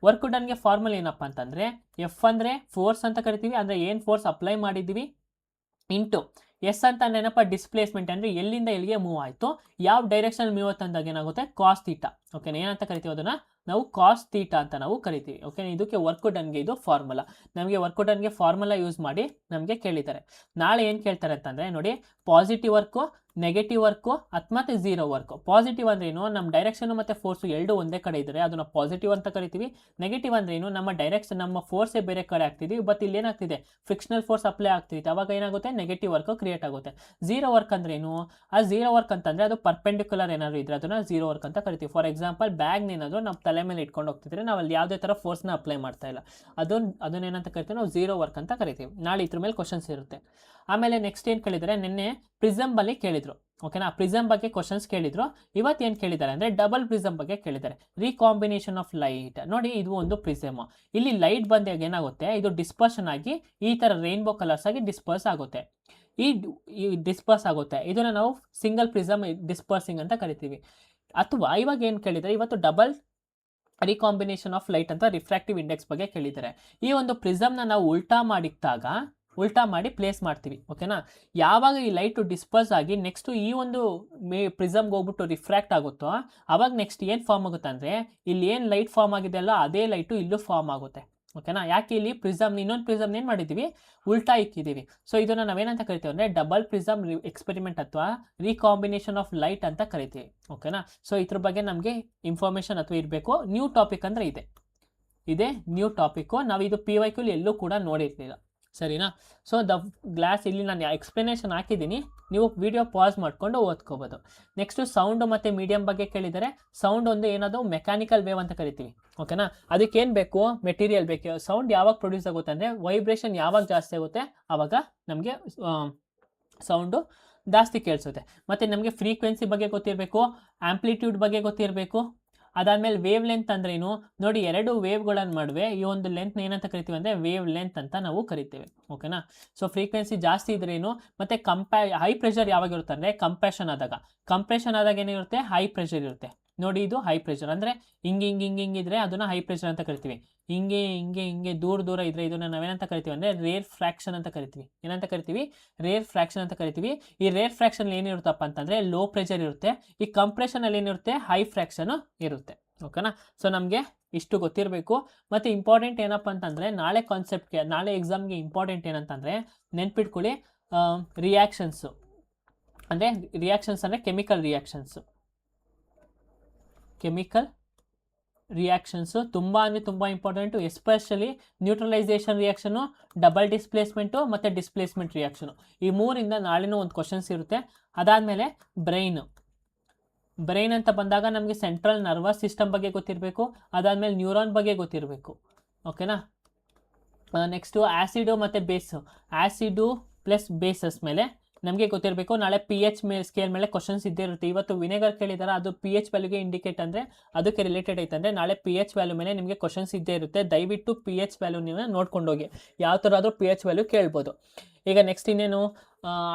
ವರ್ಕ್ ಡನ್ಗೆ ಫಾರ್ಮುಲಾ ಏನಪ್ಪ ಅಂತಂದರೆ, ಎಫ್ ಅಂದರೆ ಫೋರ್ಸ್ ಅಂತ ಕರಿತೀವಿ, ಅಂದರೆ ಏನು ಫೋರ್ಸ್ ಅಪ್ಲೈ ಮಾಡಿದ್ದೀವಿ, ಇಂಟು ಎಸ್ ಅಂತ ಏನಪ್ಪ ಡಿಸ್ಪ್ಲೇಸ್ಮೆಂಟ್, ಅಂದರೆ ಎಲ್ಲಿಂದ ಎಲ್ಲಿಗೆ ಮೂವ್ ಆಯಿತು, ಯಾವ ಡೈರೆಕ್ಷನ್ ಮೂವ್ ಅಂದಾಗ ಏನಾಗುತ್ತೆ ಕಾಸ್ ಥೀಟಾ. ಓಕೆನಾ, ಏನಂತ ಕರಿತೀವಿ ಅದನ್ನು ನಾವು ಕಾಸ್ ಥೀಟಾ ಅಂತ ನಾವು ಕರಿತೀವಿ. ಓಕೆ, ಇದಕ್ಕೆ ವರ್ಕ್ ಡನ್ಗೆ ಇದು ಫಾರ್ಮುಲಾ. ನಮಗೆ ವರ್ಕ್ ಡನ್ಗೆ ಫಾರ್ಮುಲಾ ಯೂಸ್ ಮಾಡಿ ನಮಗೆ ಕೇಳಿದ್ದಾರೆ. ನಾಳೆ ಏನು ಕೇಳ್ತಾರೆ ಅಂತಂದರೆ ನೋಡಿ, ಪಾಸಿಟಿವ್ ವರ್ಕು, ನೆಗೆಟಿವ್ ವರ್ಕು ಮತ್ತು ಝೀರೋ ವರ್ಕು. ಪಾಸಿಟಿವ್ ಅಂದ್ರೆ ಏನು, ನಮ್ಮ ಡೈರೆಕ್ಷನು ಮತ್ತು ಫೋರ್ಸು ಎರಡು ಒಂದೇ ಕಡೆ ಇದ್ದರೆ ಅದನ್ನು ಪಾಸಿಟಿವ್ ಅಂತ ಕರಿತೀವಿ. ನೆಗೆಟಿವ್ ಅಂದ್ರೆ ಏನು, ನಮ್ಮ ಡೈರೆಕ್ಷನ್ ನಮ್ಮ ಫೋರ್ಸೇ ಬೇರೆ ಕಡೆ ಆಗ್ತಿದ್ವಿ, ಬಟ್ ಇಲ್ಲಿ ಏನಾಗ್ತಿದೆ ಫಿಕ್ಷನಲ್ ಫೋರ್ಸ್ ಅಪ್ಲೈ ಆಗ್ತಿದೆ, ಅವಾಗ ಏನಾಗುತ್ತೆ ನೆಗೆಟಿವ್ ವರ್ಕ್ ಕ್ರಿಯೇಟ್ ಆಗುತ್ತೆ. ಝೀರೋ ವರ್ಕ್ ಅಂದ್ರೆ ಏನು, ಆ ಝೀರೋ ವರ್ಕ್ ಅಂತಂದರೆ ಅದು ಪರ್ಪೆಂಡಿಕ್ಯುಲರ್ ಏನಾದ್ರು ಇದ್ರೆ ಅದನ್ನು ಝೀರೋ ವರ್ಕ್ ಅಂತ ಕರಿತೀವಿ. ಫಾರ್ ಎಕ್ಸಾಂಪಲ್ ಬ್ಯಾಗ್ನ ಏನಾದರೂ ನಾವು ತಲೆ ಮೇಲೆ ಇಟ್ಕೊಂಡು ಹೋಗ್ತಿದ್ರೆ ನಾವು ಅಲ್ಲಿ ಯಾವುದೇ ಥರ ಫೋರ್ಸ್ನ ಅಪ್ಲೈ ಮಾಡ್ತಾ ಇಲ್ಲ, ಅದನ್ನೇನಂತ ಕರಿತೀವಿ ನಾವು ಝೀರೋ ವರ್ಕ್ ಅಂತ ಕರಿತೀವಿ. ನಾಳೆ ಇದ್ರ ಮೇಲೆ ಕ್ವಶನ್ಸ್ ಇರುತ್ತೆ. ಆಮೇಲೆ ನೆಕ್ಸ್ಟ್ ಏನು ಕೇಳಿದರೆ, ನಿನ್ನೆ ಪ್ರಿಸಮ್ ಬಲ್ಲಿ ಕೇಳಿದ್ರು. ಓಕೆನಾ, ಪ್ರಿಸಮ್ ಬಗ್ಗೆ ಕ್ವಶನ್ಸ್ ಕೇಳಿದ್ರು. ಇವತ್ತು ಏನು ಕೇಳಿದ್ದಾರೆ ಅಂದರೆ ಡಬಲ್ ಪ್ರಿಸಮ್ ಬಗ್ಗೆ ಕೇಳಿದ್ದಾರೆ. Recombination of light. ನೋಡಿ, ಇದು ಒಂದು ಪ್ರಿಸಮ್. ಇಲ್ಲಿ ಲೈಟ್ ಬಂದಾಗ ಏನಾಗುತ್ತೆ, ಇದು ಡಿಸ್ಪರ್ಷನ್ ಆಗಿ ಈ ಥರ ರೈನ್ಬೋ ಕಲರ್ಸ್ ಆಗಿ ಡಿಸ್ಪರ್ಸ್ ಆಗುತ್ತೆ. ಈ ಡಿಸ್ಪರ್ಸ್ ಆಗುತ್ತೆ, ಇದನ್ನು ನಾವು ಸಿಂಗಲ್ ಪ್ರಿಸಮ್ ಡಿಸ್ಪರ್ಸಿಂಗ್ ಅಂತ ಕರಿತೀವಿ. ಅಥವಾ ಇವಾಗ ಏನು ಕೇಳಿದರೆ, ಇವತ್ತು ಡಬಲ್ ರೀಕಾಂಬಿನೇಷನ್ ಆಫ್ ಲೈಟ್ ಅಂತ ರಿಫ್ರಾಕ್ಟಿವ್ ಇಂಡೆಕ್ಸ್ ಬಗ್ಗೆ ಕೇಳಿದ್ದಾರೆ. ಈ ಒಂದು ಪ್ರಿಸಮ್ನ ನಾವು ಉಲ್ಟಾ ಮಾಡಿ ಪ್ಲೇಸ್ ಮಾಡ್ತೀವಿ. ಓಕೆನಾ, ಯಾವಾಗ ಈ ಲೈಟು ಡಿಸ್ಪರ್ಸ್ ಆಗಿ ನೆಕ್ಸ್ಟು ಈ ಒಂದು ಪ್ರಿಸಮ್ಗೆ ಹೋಗ್ಬಿಟ್ಟು ರಿಫ್ರಾಕ್ಟ್ ಆಗುತ್ತೋ ಅವಾಗ ನೆಕ್ಸ್ಟ್ ಏನು ಫಾರ್ಮ್ ಆಗುತ್ತೆ ಅಂದರೆ, ಇಲ್ಲಿ ಏನು ಲೈಟ್ ಫಾರ್ಮ್ ಆಗಿದೆ ಅಲ್ಲ ಅದೇ ಲೈಟು ಇಲ್ಲೂ ಫಾರ್ಮ್ ಆಗುತ್ತೆ. ಓಕೆನಾ. ಯಾಕೆ ಇಲ್ಲಿ ಪ್ರಿಸಮ್ ಇನ್ನೊಂದು ಪ್ರಿಸಮ್ ಏನು ಮಾಡಿದ್ದೀವಿ, ಉಲ್ಟಾ ಇಕ್ಕಿದ್ದೀವಿ. ಸೊ ಇದನ್ನು ನಾವೇನಂತ ಕರಿತೀವಿ ಅಂದರೆ ಡಬಲ್ ಪ್ರಿಸಮ್ ಎಕ್ಸ್ಪೆರಿಮೆಂಟ್ ಅಥವಾ ರೀಕಾಂಬಿನೇಷನ್ ಆಫ್ ಲೈಟ್ ಅಂತ ಕರಿತೀವಿ. ಓಕೆನಾ. ಸೊ ಇದ್ರ ಬಗ್ಗೆ ನಮಗೆ ಇನ್ಫಾರ್ಮೇಷನ್ ಅಥವಾ ಇರಬೇಕು. ನ್ಯೂ ಟಾಪಿಕ್ ಅಂದರೆ ಇದೇ ನ್ಯೂ ಟಾಪಿಕ್ಕು. ನಾವು ಇದು PYQ ಎಲ್ಲೂ ಕೂಡ ನೋಡಿರ್ಲಿಲ್ಲ, ಸರಿನಾ. ಸೊ ಗ್ಲಾಸ್ ಇಲ್ಲಿ ನಾನು ಎಕ್ಸ್ಪ್ಲನೇಷನ್ ಹಾಕಿದ್ದೀನಿ, ನೀವು ವಿಡಿಯೋ ಪಾಸ್ ಮಾಡಿಕೊಂಡು ಓದ್ಕೋಬೋದು. ನೆಕ್ಸ್ಟು ಸೌಂಡು ಮತ್ತು ಮೀಡಿಯಮ್ ಬಗ್ಗೆ ಕೇಳಿದರೆ, ಸೌಂಡ್ ಒಂದು ಏನದು ಮೆಕ್ಯಾನಿಕಲ್ ವೇವ್ ಅಂತ ಕರಿತೀವಿ. ಓಕೆನಾ. ಅದಕ್ಕೇನು ಬೇಕು, ಮೆಟೀರಿಯಲ್ ಬೇಕು. ಸೌಂಡ್ ಯಾವಾಗ ಪ್ರೊಡ್ಯೂಸ್ ಆಗುತ್ತೆ ಅಂದರೆ ವೈಬ್ರೇಷನ್ ಯಾವಾಗ ಜಾಸ್ತಿ ಆಗುತ್ತೆ ಆವಾಗ ನಮಗೆ ಸೌಂಡು ಜಾಸ್ತಿ ಕೇಳಿಸುತ್ತೆ. ಮತ್ತು ನಮಗೆ ಫ್ರೀಕ್ವೆನ್ಸಿ ಬಗ್ಗೆ ಗೊತ್ತಿರಬೇಕು, ಆ್ಯಂಪ್ಲಿಟ್ಯೂಡ್ ಬಗ್ಗೆ ಗೊತ್ತಿರಬೇಕು. ಅದಾದಮೇಲೆ ವೇವ್ ಲೆಂತ್ ಅಂದ್ರೇನು ನೋಡಿ, ಎರಡು ವೇವ್ಗಳನ್ನು ಮಾಡುವೆ ಈ ಒಂದು ಲೆಂತ್ನ ಏನಂತ ಕರಿತೀವಿ ಅಂದರೆ ವೇವ್ ಲೆಂತ್ ಅಂತ ನಾವು ಕರಿತೇವೆ. ಓಕೆನಾ. ಸೊ ಫ್ರೀಕ್ವೆನ್ಸಿ ಜಾಸ್ತಿ ಇದ್ರೇನು, ಮತ್ತು ಹೈ ಪ್ರೆಷರ್ ಯಾವಾಗಿರುತ್ತೆ ಅಂದರೆ ಕಂಪ್ರೆಷನ್ ಆದಾಗ ಏನಿರುತ್ತೆ, ಹೈ ಪ್ರೆಷರ್ ಇರುತ್ತೆ. ನೋಡಿ ಇದು ಹೈ ಪ್ರೆಷರ್ ಅಂದರೆ ಹಿಂಗಿದ್ರೆ ಅದನ್ನು ಹೈ ಪ್ರೆಷರ್ ಅಂತ ಕರಿತೀವಿ. ಹಿಂಗೆ ದೂರ ಇದ್ರೆ ಇದನ್ನು ನಾವೇನಂತ ಕರಿತೀವಿ ಅಂದರೆ ರೇರ್ ಫ್ರಾಕ್ಷನ್ ಅಂತ ಕರಿತೀವಿ. ಏನಂತ ಕರಿತೀವಿ, ರೇರ್ ಫ್ರಾಕ್ಷನ್ ಅಂತ ಕರಿತೀವಿ. ಈ ರೇರ್ ಫ್ರಾಕ್ಷನ್ ಏನಿರುತ್ತಪ್ಪ ಅಂತಂದರೆ ಲೋ ಪ್ರೆಷರ್ ಇರುತ್ತೆ. ಈ ಕಂಪ್ರೆಷನಲ್ಲಿ ಏನಿರುತ್ತೆ, ಹೈ ಫ್ರಾಕ್ಷನು ಇರುತ್ತೆ. ಓಕೆನಾ. ಸೊ ನಮಗೆ ಇಷ್ಟು ಗೊತ್ತಿರಬೇಕು. ಮತ್ತು ಇಂಪಾರ್ಟೆಂಟ್ ಏನಪ್ಪ ಅಂತಂದರೆ ನಾಳೆ ಎಕ್ಸಾಮ್ಗೆ ಇಂಪಾರ್ಟೆಂಟ್ ಏನಂತಂದರೆ ನೆನ್ಪಿಟ್ಕೊಳ್ಳಿ, ರಿಯಾಕ್ಷನ್ಸು ಅಂದರೆ ಕೆಮಿಕಲ್ ರಿಯಾಕ್ಷನ್ಸು ತುಂಬ ಅಂದರೆ ತುಂಬ important. Especially neutralisation reaction, double displacement ಮತ್ತು ಡಿಸ್ಪ್ಲೇಸ್ಮೆಂಟ್ ರಿಯಾಕ್ಷನು, ಈ ಮೂರಿಂದ ನಾಳೆನೂ ಒಂದು ಕ್ವಶನ್ಸ್ ಇರುತ್ತೆ. ಅದಾದಮೇಲೆ ಬ್ರೈನ್ ಅಂತ ಬಂದಾಗ ನಮಗೆ ಸೆಂಟ್ರಲ್ ನರ್ವಸ್ ಸಿಸ್ಟಮ್ ಬಗ್ಗೆ ಗೊತ್ತಿರಬೇಕು. ಅದಾದಮೇಲೆ ನ್ಯೂರಾನ್ ಬಗ್ಗೆ ಗೊತ್ತಿರಬೇಕು. ಓಕೆನಾ. ನೆಕ್ಸ್ಟು ಆ್ಯಸಿಡು ಮತ್ತು ಆ್ಯಸಿಡು ಪ್ಲಸ್ ಬೇಸಸ್ ಮೇಲೆ ನಮಗೆ ಗೊತ್ತಿರಬೇಕು. ನಾಳೆ pH ಸ್ಕೇಲ್ ಮೇಲೆ ಕ್ವಶನ್ಸ್ ಇದ್ದೇ ಇರುತ್ತೆ. ಇವತ್ತು ವಿನೆಗರ್ ಕೇಳಿದಾರೆ, ಅದು pH ವ್ಯಾಲ್ಯೂಗೆ ಇಂಡಿಕೇಟ್ ಅಂದರೆ ಅದಕ್ಕೆ ರಿಲೇಟೆಡ್ ಐತೆ ಅಂದರೆ ನಾಳೆ pH ವ್ಯಾಲ್ಯೂ ಮೇಲೆ ನಿಮಗೆ ಕ್ವಶನ್ಸ್ ಇದ್ದೇ ಇರುತ್ತೆ. ದಯವಿಟ್ಟು pH ವ್ಯಾಲ್ಯೂ ನೀವು ನೋಡ್ಕೊಂಡೋಗಿ, ಯಾವ ಥರ ಆದರೂ pH ವ್ಯಾಲ್ಯೂ ಕೇಳ್ಬೋದು. ಈಗ ನೆಕ್ಸ್ಟ್ ಇನ್ನೇನು,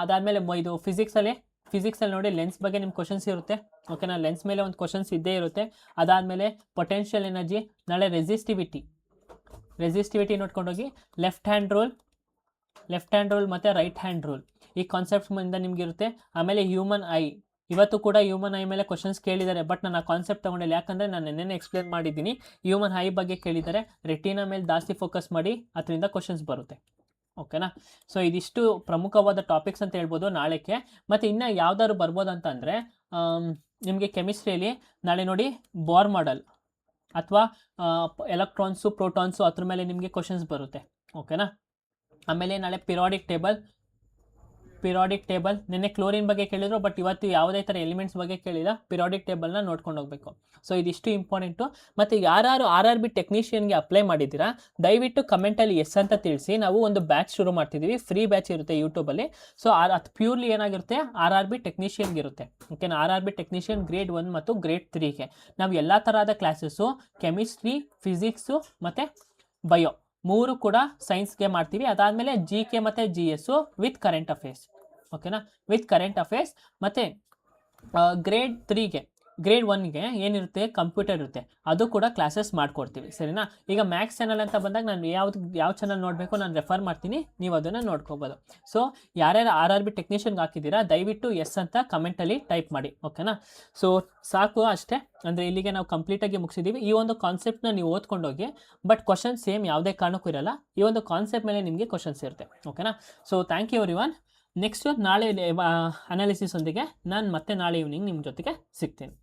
ಅದಾದಮೇಲೆ ಇದು ಫಿಸಿಕ್ಸಲ್ಲಿ ನೋಡಿ ಲೆನ್ಸ್ ಬಗ್ಗೆ ನಿಮ್ಮ ಕ್ವಶನ್ಸ್ ಇರುತ್ತೆ. ಓಕೆನಾ. ಲೆನ್ಸ್ ಮೇಲೆ ಒಂದು ಕ್ವಶನ್ಸ್ ಇದ್ದೇ ಇರುತ್ತೆ. ಅದಾದಮೇಲೆ ಪೊಟೆನ್ಷಿಯಲ್ ಎನರ್ಜಿ, ನಾಳೆ ರೆಸಿಸ್ಟಿವಿಟಿ ನೋಡ್ಕೊಂಡೋಗಿ. ಲೆಫ್ಟ್ ಹ್ಯಾಂಡ್ ರೂಲ್ ಮತ್ತು ರೈಟ್ ಹ್ಯಾಂಡ್ ರೂಲ್, ಈ ಕಾನ್ಸೆಪ್ಟ್ಸಿಂದ ನಿಮ್ಗೆ ಇರುತ್ತೆ. ಆಮೇಲೆ ಹ್ಯೂಮನ್ ಐ, ಇವತ್ತು ಕೂಡ ಹ್ಯೂಮನ್ ಐ ಮೇಲೆ ಕ್ವಶನ್ಸ್ ಕೇಳಿದ್ದಾರೆ, ಬಟ್ ನಾನು ಆ ಕಾನ್ಸೆಪ್ಟ್ ತೊಗೊಂಡಿಲ್ಲ. ಯಾಕಂದರೆ ನಾನು ನೆನ್ನೆ ಎಕ್ಸ್ಪ್ಲೇನ್ ಮಾಡಿದ್ದೀನಿ. ಹ್ಯೂಮನ್ ಐ ಬಗ್ಗೆ ಕೇಳಿದ್ದಾರೆ, ರೆಟಿನಾ ಮೇಲೆ ಜಾಸ್ತಿ ಫೋಕಸ್ ಮಾಡಿ, ಅದರಿಂದ ಕ್ವಶನ್ಸ್ ಬರುತ್ತೆ. ಓಕೆನಾ. ಸೊ ಇದಿಷ್ಟು ಪ್ರಮುಖವಾದ ಟಾಪಿಕ್ಸ್ ಅಂತ ಹೇಳ್ಬೋದು ನಾಳೆಗೆ. ಮತ್ತು ಇನ್ನು ಯಾವ್ದಾದ್ರು ಬರ್ಬೋದು ಅಂತಂದರೆ ನಿಮಗೆ ಕೆಮಿಸ್ಟ್ರಿಯಲ್ಲಿ ನಾಳೆ ನೋಡಿ ಬಾರ್ ಮಾಡೆಲ್ ಅಥವಾ ಎಲೆಕ್ಟ್ರಾನ್ಸು ಪ್ರೋಟಾನ್ಸು ಅದ್ರ ಮೇಲೆ ನಿಮಗೆ ಕ್ವಶನ್ಸ್ ಬರುತ್ತೆ. ಓಕೆನಾ. ಆಮೇಲೆ ನಾಳೆ ಪಿರಿಯಾಡಿಕ್ ಟೇಬಲ್ ನಿನ್ನೆ ಕ್ಲೋರಿನ್ ಬಗ್ಗೆ ಕೇಳಿದ್ರು, ಬಟ್ ಇವತ್ತು ಯಾವುದೇ ಥರ ಎಲಿಮೆಂಟ್ಸ್ ಬಗ್ಗೆ ಕೇಳಿಲ್ಲ. ಪಿರಿಯಾಡಿಕ್ ಟೇಬಲ್ನ ನೋಡ್ಕೊಂಡು ಹೋಗಬೇಕು. ಸೊ ಇದಿಷ್ಟು ಇಂಪಾರ್ಟೆಂಟು. ಮತ್ತು ಯಾರು RRB ಟೆಕ್ನಿಷಿಯನ್ಗೆ ಅಪ್ಲೈ ಮಾಡಿದ್ದೀರಾ ದಯವಿಟ್ಟು ಕಮೆಂಟಲ್ಲಿ ಎಸ್ ಅಂತ ತಿಳಿಸಿ. ನಾವು ಒಂದು ಬ್ಯಾಚ್ ಶುರು ಮಾಡ್ತಿದ್ದೀವಿ, ಫ್ರೀ ಬ್ಯಾಚ್ ಇರುತ್ತೆ ಯೂಟ್ಯೂಬಲ್ಲಿ. ಸೊ ಅದು ಪ್ಯೂರ್ಲಿ ಏನಾಗಿರುತ್ತೆ, RRB ಟೆಕ್ನಿಷಿಯನ್ಗೆ ಇರುತ್ತೆ. ಓಕೆನಾ. RRB ಟೆಕ್ನಿಷಿಯನ್ ಗ್ರೇಡ್ 1 ಮತ್ತು ಗ್ರೇಡ್ 3ಗೆ ನಾವು ಎಲ್ಲ ಥರದ ಕ್ಲಾಸಸ್ಸು, ಕೆಮಿಸ್ಟ್ರಿ, ಫಿಸಿಕ್ಸು ಮತ್ತು ಬಯೋ ಮೂರು ಕೂಡ ಸೈನ್ಸ್ಗೆ ಮಾಡ್ತೀವಿ. ಅದಾದಮೇಲೆ GK ಮತ್ತು GS ವಿತ್ ಕರೆಂಟ್ ಅಫೇರ್ಸ್. ಓಕೆನಾ. With current affairs. ಮತ್ತು ಗ್ರೇಡ್ 3ಗೆ ಗ್ರೇಡ್ 1ಗೆ ಏನಿರುತ್ತೆ, ಕಂಪ್ಯೂಟರ್ ಇರುತ್ತೆ, ಅದು ಕೂಡ ಕ್ಲಾಸಸ್ ಮಾಡಿಕೊಡ್ತೀವಿ. ಸರಿನಾ. ಈಗ ಮ್ಯಾಥ್ಸ್ ಚಾನಲ್ ಅಂತ ಬಂದಾಗ ನಾನು ಯಾವ ಚಾನಲ್ ನೋಡಬೇಕು ನಾನು ರೆಫರ್ ಮಾಡ್ತೀನಿ, ನೀವು ಅದನ್ನು ನೋಡ್ಕೋಬೋದು. ಸೊ ಯಾರ್ಯಾರು RRB ಟೆಕ್ನಿಷಿಯನ್ಗೆ ಹಾಕಿದ್ದೀರಾ ದಯವಿಟ್ಟು ಎಸ್ ಅಂತ ಕಮೆಂಟಲ್ಲಿ ಟೈಪ್ ಮಾಡಿ. ಓಕೆನಾ. ಸೊ ಸಾಕು ಅಷ್ಟೇ. ಅಂದರೆ ಇಲ್ಲಿಗೆ ನಾವು ಕಂಪ್ಲೀಟಾಗಿ ಮುಗಿಸಿದ್ದೀವಿ. ಈ ಒಂದು ಕಾನ್ಸೆಪ್ಟ್ನ ನೀವು ಓದ್ಕೊಂಡೋಗಿ, ಬಟ್ ಕ್ವಶನ್ಸ್ ಸೇಮ್ ಯಾವುದೇ ಕಾರಣಕ್ಕೂ ಇರಲ್ಲ. ಈ ಒಂದು ಕಾನ್ಸೆಪ್ಟ್ ಮೇಲೆ ನಿಮಗೆ ಕ್ವಶನ್ಸ್ ಇರುತ್ತೆ. ಓಕೆನಾ. So thank you everyone. Next ನಾಳೆ ಅನಾಲಿಸಿಸ್ ಒಂದಿಗೆ ನಾನು ಮತ್ತೆ ನಾಳೆ ಈವ್ನಿಂಗ್ ನಿಮ್ಮ ಜೊತೆಗೆ ಸಿಗ್ತೀನಿ.